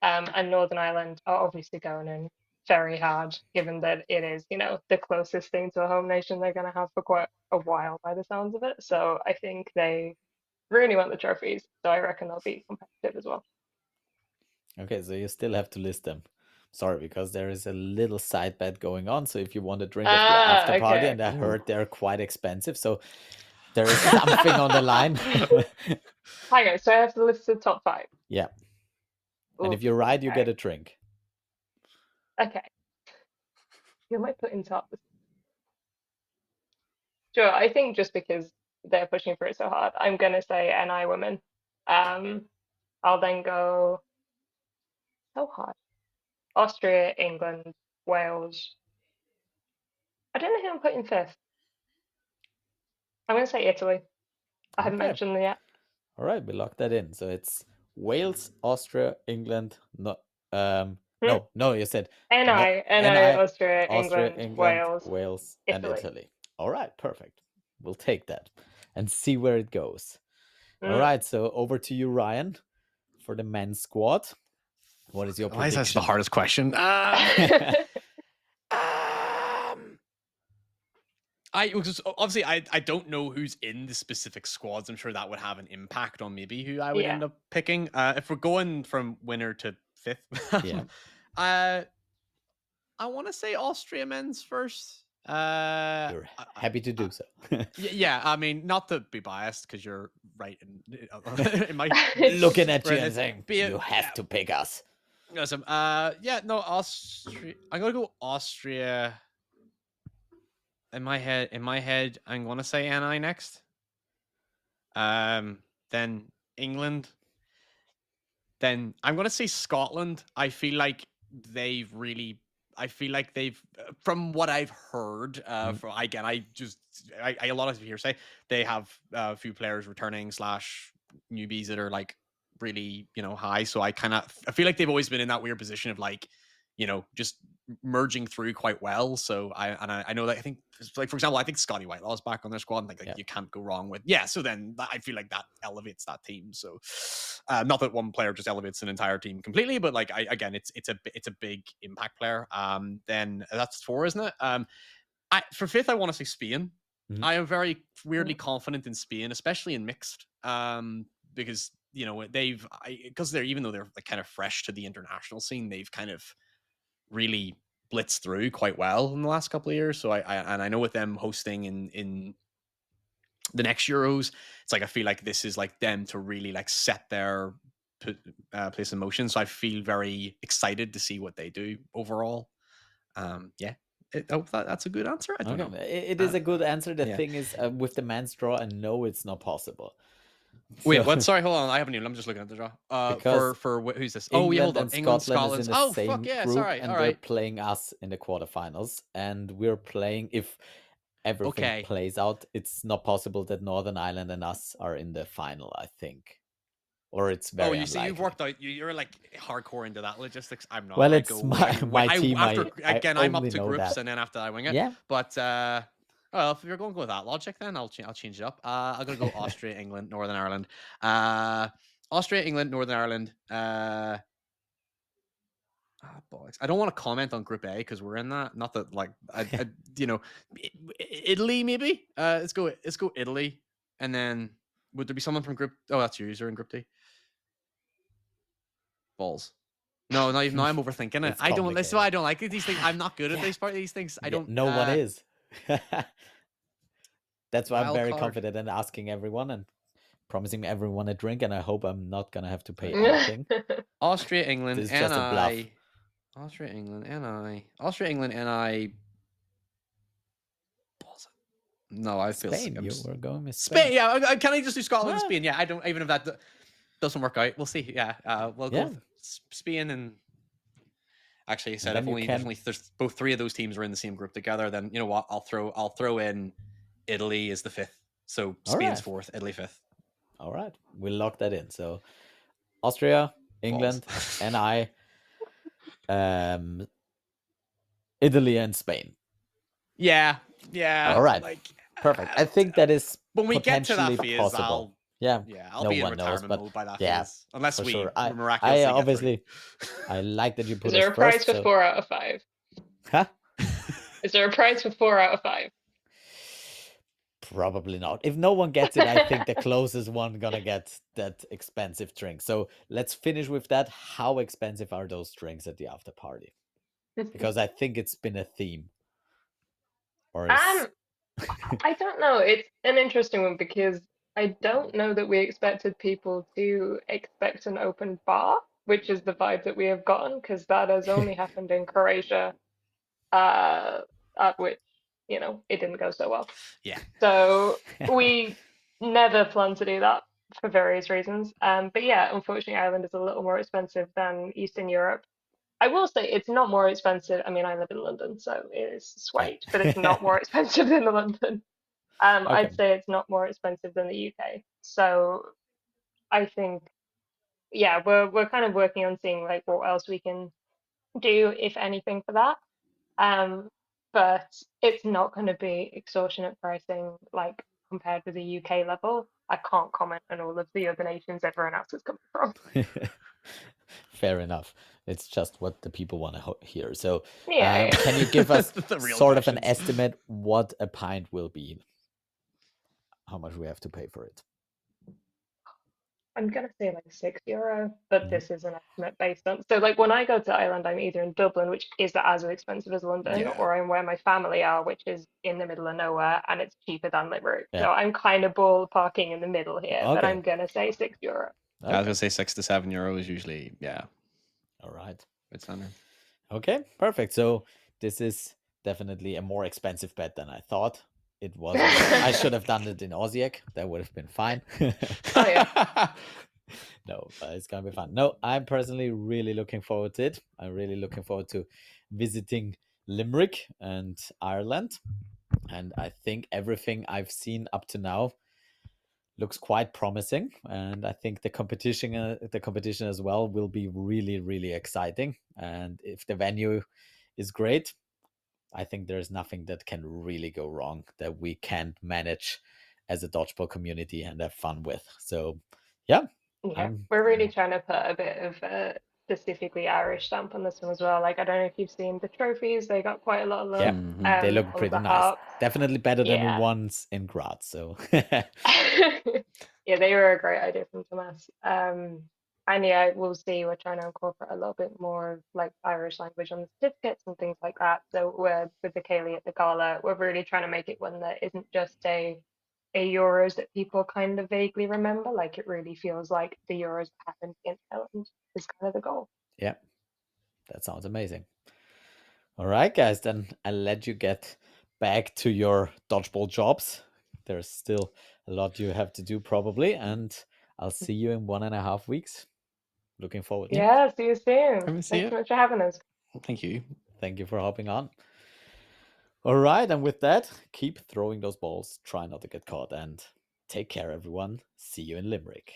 Speaker 2: And Northern Ireland are obviously going in. very hard, given that it is, the closest thing to a home nation they're going to have for quite a while by the sounds of it. So I think they really want the trophies. So I reckon they'll be competitive as well.
Speaker 1: Okay, so you still have to list them. Sorry, because there is a little side bet going on. So if you want a drink of the after party,
Speaker 2: Okay.
Speaker 1: and I heard they're quite expensive, so there is something on the line.
Speaker 2: Hang on, so I have to list the top 5.
Speaker 1: Yeah. And
Speaker 2: Ooh,
Speaker 1: if you're right, you
Speaker 2: okay.
Speaker 1: get a drink.
Speaker 2: Okay. Who am I putting top? Sure, I think just because they're pushing for it so hard, I'm gonna say NI women. I'll then go so hard. Austria, England, Wales. I don't know who I'm putting 5th. I'm gonna say Italy. I haven't
Speaker 1: Okay.
Speaker 2: mentioned them yet.
Speaker 1: All right, we lock that in. So it's Wales, Austria, England. No, no, you said
Speaker 2: NI, Austria, England, Wales,
Speaker 1: and
Speaker 2: Italy.
Speaker 1: Italy. All right, perfect. We'll take that and see where it goes. All
Speaker 2: Mm.
Speaker 1: right, so over to you, Ryan, for the men's squad. What is your
Speaker 3: Why is
Speaker 1: prediction?
Speaker 3: that the hardest question? Obviously I don't know who's in the specific squads. I'm sure that would have an impact on maybe who I would
Speaker 2: Yeah.
Speaker 3: end up picking. If we're going from winner to 5th,
Speaker 1: Yeah.
Speaker 3: I want to say Austria men's first.
Speaker 1: You're happy to do so.
Speaker 3: Yeah, I mean, not to be biased because you're right in my
Speaker 1: looking at you and saying you have to pick us.
Speaker 3: Awesome. Yeah, no, Austria. I'm gonna go Austria. In my head, I'm gonna say NI next. Then England. Then I'm gonna say Scotland. I feel like they've, from what I've heard, from again, I a lot of hearsay. They have a few players returning / newbies that are like really high. So I feel like they've always been in that weird position of like, just merging through quite well. So I know that I think, like, for example, I think Scotty Whitelaw's back on their squad, and like you can't go wrong with. So then I feel like that elevates that team. So not that one player just elevates an entire team completely, but like again, it's a big impact player. Then that's 4, isn't it? For 5th, I want to say Spain. I am very weirdly confident in Spain, especially in mixed, because because even though they're like kind of fresh to the international scene, they've kind of really blitzed through quite well in the last couple of years. So I know with them hosting in the next Euros, it's like I feel like this is like them to really like set their place in motion. So I feel very excited to see what they do overall. That's a good answer. I don't know.
Speaker 1: It is a good answer. The thing is, with the men's draw, I know it's not possible.
Speaker 3: Wait, what? Sorry, hold on. I haven't even. I'm just looking at the draw. For who's this?
Speaker 1: England
Speaker 3: hold on.
Speaker 1: and
Speaker 3: England,
Speaker 1: Scotland is in the same
Speaker 3: fuck yeah!
Speaker 1: group,
Speaker 3: Sorry.
Speaker 1: and
Speaker 3: All
Speaker 1: they're
Speaker 3: right.
Speaker 1: playing us in the quarterfinals, and we're playing. If everything plays out, it's not possible that Northern Ireland and us are in the final, I think. Or it's very unlikely.
Speaker 3: See, you've worked out. You're like hardcore into that logistics. I'm not.
Speaker 1: Well, it's my team.
Speaker 3: I'm up to groups, and then after I wing it.
Speaker 1: Yeah.
Speaker 3: But well, if you're going with that logic, then I'll change it up. I'm gonna go Austria, England, Northern Ireland. Austria, England, Northern Ireland. Bollocks. I don't want to comment on Group A because we're in that. Not that like Italy maybe. Let's go Italy, and then would there be someone from Group? Oh, that's you. You're in Group D. Balls. No, I'm overthinking it. I don't. That's why I don't like these things. I'm not good at these things. I don't.
Speaker 1: No one is. That's why I'm very confident in asking everyone and promising everyone a drink, and I hope I'm not gonna have to pay anything.
Speaker 3: Austria, England,
Speaker 1: this is just a bluff.
Speaker 3: Austria, England, NI. No, I feel
Speaker 1: Spain. You were going with
Speaker 3: Spain. Yeah, can I just do Scotland and Spain? Yeah, I don't even if that doesn't work out. We'll see. Yeah, we'll go with Spain and. Actually, I said if only there's both 3 of those teams are in the same group together, then you know what? I'll throw in Italy as the 5th. So Spain's 4th, Italy 5th.
Speaker 1: All right, we'll lock that in. So Austria, England, NI, Italy, and Spain.
Speaker 3: Yeah.
Speaker 1: All right, perfect. I think that is
Speaker 3: when we get to that phase,
Speaker 1: possible.
Speaker 3: I'll be in retirement mode by that phase. Unless we miraculously
Speaker 1: obviously, I like that you put
Speaker 2: Is there
Speaker 1: us
Speaker 2: a prize
Speaker 1: first,
Speaker 2: for 4 out of 5?
Speaker 1: Huh?
Speaker 2: Is there a prize for 4 out of 5?
Speaker 1: Probably not. If no one gets it, I think the closest one gonna get that expensive drink. So let's finish with that. How expensive are those drinks at the after party? Because I think it's been a theme. Or is
Speaker 2: Um, I don't know. It's an interesting one because I don't know that we expected people to expect an open bar, which is the vibe that we have gotten, because that has only happened in Croatia, uh, at which, it didn't go so well.
Speaker 3: Yeah.
Speaker 2: So we never plan to do that for various reasons. But yeah, unfortunately, Ireland is a little more expensive than Eastern Europe. I will say it's not more expensive. I mean, I live in London, so it is swayed, but it's not more
Speaker 1: yeah.
Speaker 2: expensive than London.
Speaker 1: Okay.
Speaker 2: I'd say it's not more expensive than the UK. So I think, yeah, we're kind of working on seeing like what else we can do, if anything, for that. Um, but it's not going to be extortionate pricing like compared with the UK level. I can't comment on all of the other nations everyone else is coming from.
Speaker 1: Fair enough. It's just what the people want to hear. So,
Speaker 2: Yeah,
Speaker 1: can you give us
Speaker 3: The real
Speaker 1: sort of an
Speaker 3: questions.
Speaker 1: estimate what a pint will be? How much we have to pay for it?
Speaker 2: I'm gonna say like €6, but
Speaker 1: Mhm.
Speaker 2: this is an estimate based on. So like when I go to Ireland, I'm either in Dublin, which is as expensive as London,
Speaker 3: Yeah.
Speaker 2: or I'm where my family are, which is in the middle of nowhere, and it's cheaper than Limerick.
Speaker 1: Yeah.
Speaker 2: So I'm kind of ballparking in the middle here, but
Speaker 1: Okay.
Speaker 2: I'm gonna say €6.
Speaker 3: I was
Speaker 1: Okay.
Speaker 3: gonna say €6 to €7 is usually
Speaker 1: All right.
Speaker 3: it's standard.
Speaker 1: Okay. Perfect. So this is definitely a more expensive bet than I thought. It was. I should have done it in Osijek. That would have been fine.
Speaker 2: Oh yeah.
Speaker 1: No, but it's gonna be fun. No, I'm personally really looking forward to it. I'm really looking forward to visiting Limerick and Ireland. And I think everything I've seen up to now looks quite promising. And I think the competition as well will be really, really exciting. And if the venue is great, I think there's nothing that can really go wrong that we can manage as a dodgeball community and have fun with. So, yeah,
Speaker 2: Yeah,
Speaker 1: I'm.
Speaker 2: we're really trying to put a bit of a specifically Irish stamp on this one as well. Like, I don't know if you've seen the trophies, they got quite a lot of
Speaker 1: Yeah,
Speaker 2: love.
Speaker 1: they look
Speaker 2: All of
Speaker 1: pretty
Speaker 2: the
Speaker 1: nice.
Speaker 2: harps.
Speaker 1: Definitely better than the
Speaker 2: Yeah.
Speaker 1: ones in Graz. So,
Speaker 2: Yeah, they were a great idea from Tomas. And yeah, we'll see. We're trying to incorporate a little bit more of like Irish language on the certificates and things like that. So we're with the Kaylee at the gala, we're really trying to make it one that isn't just a Euros that people kind of vaguely remember. Like it really feels like the Euros that happened in Ireland is kind of the goal.
Speaker 1: yeah, that sounds amazing. All right, guys, then I'll let you get back to your dodgeball jobs. There's still a lot you have to do, probably, and I'll see you in 1.5 weeks. Looking forward to
Speaker 3: Yeah.
Speaker 1: it.
Speaker 2: Yeah, see you soon.
Speaker 3: Come and see
Speaker 2: Thanks
Speaker 3: it.
Speaker 2: so much for having us.
Speaker 3: Thank you.
Speaker 1: Thank you for hopping on. All right, and with that, keep throwing those balls. Try not to get caught, and take care, everyone. See you in Limerick.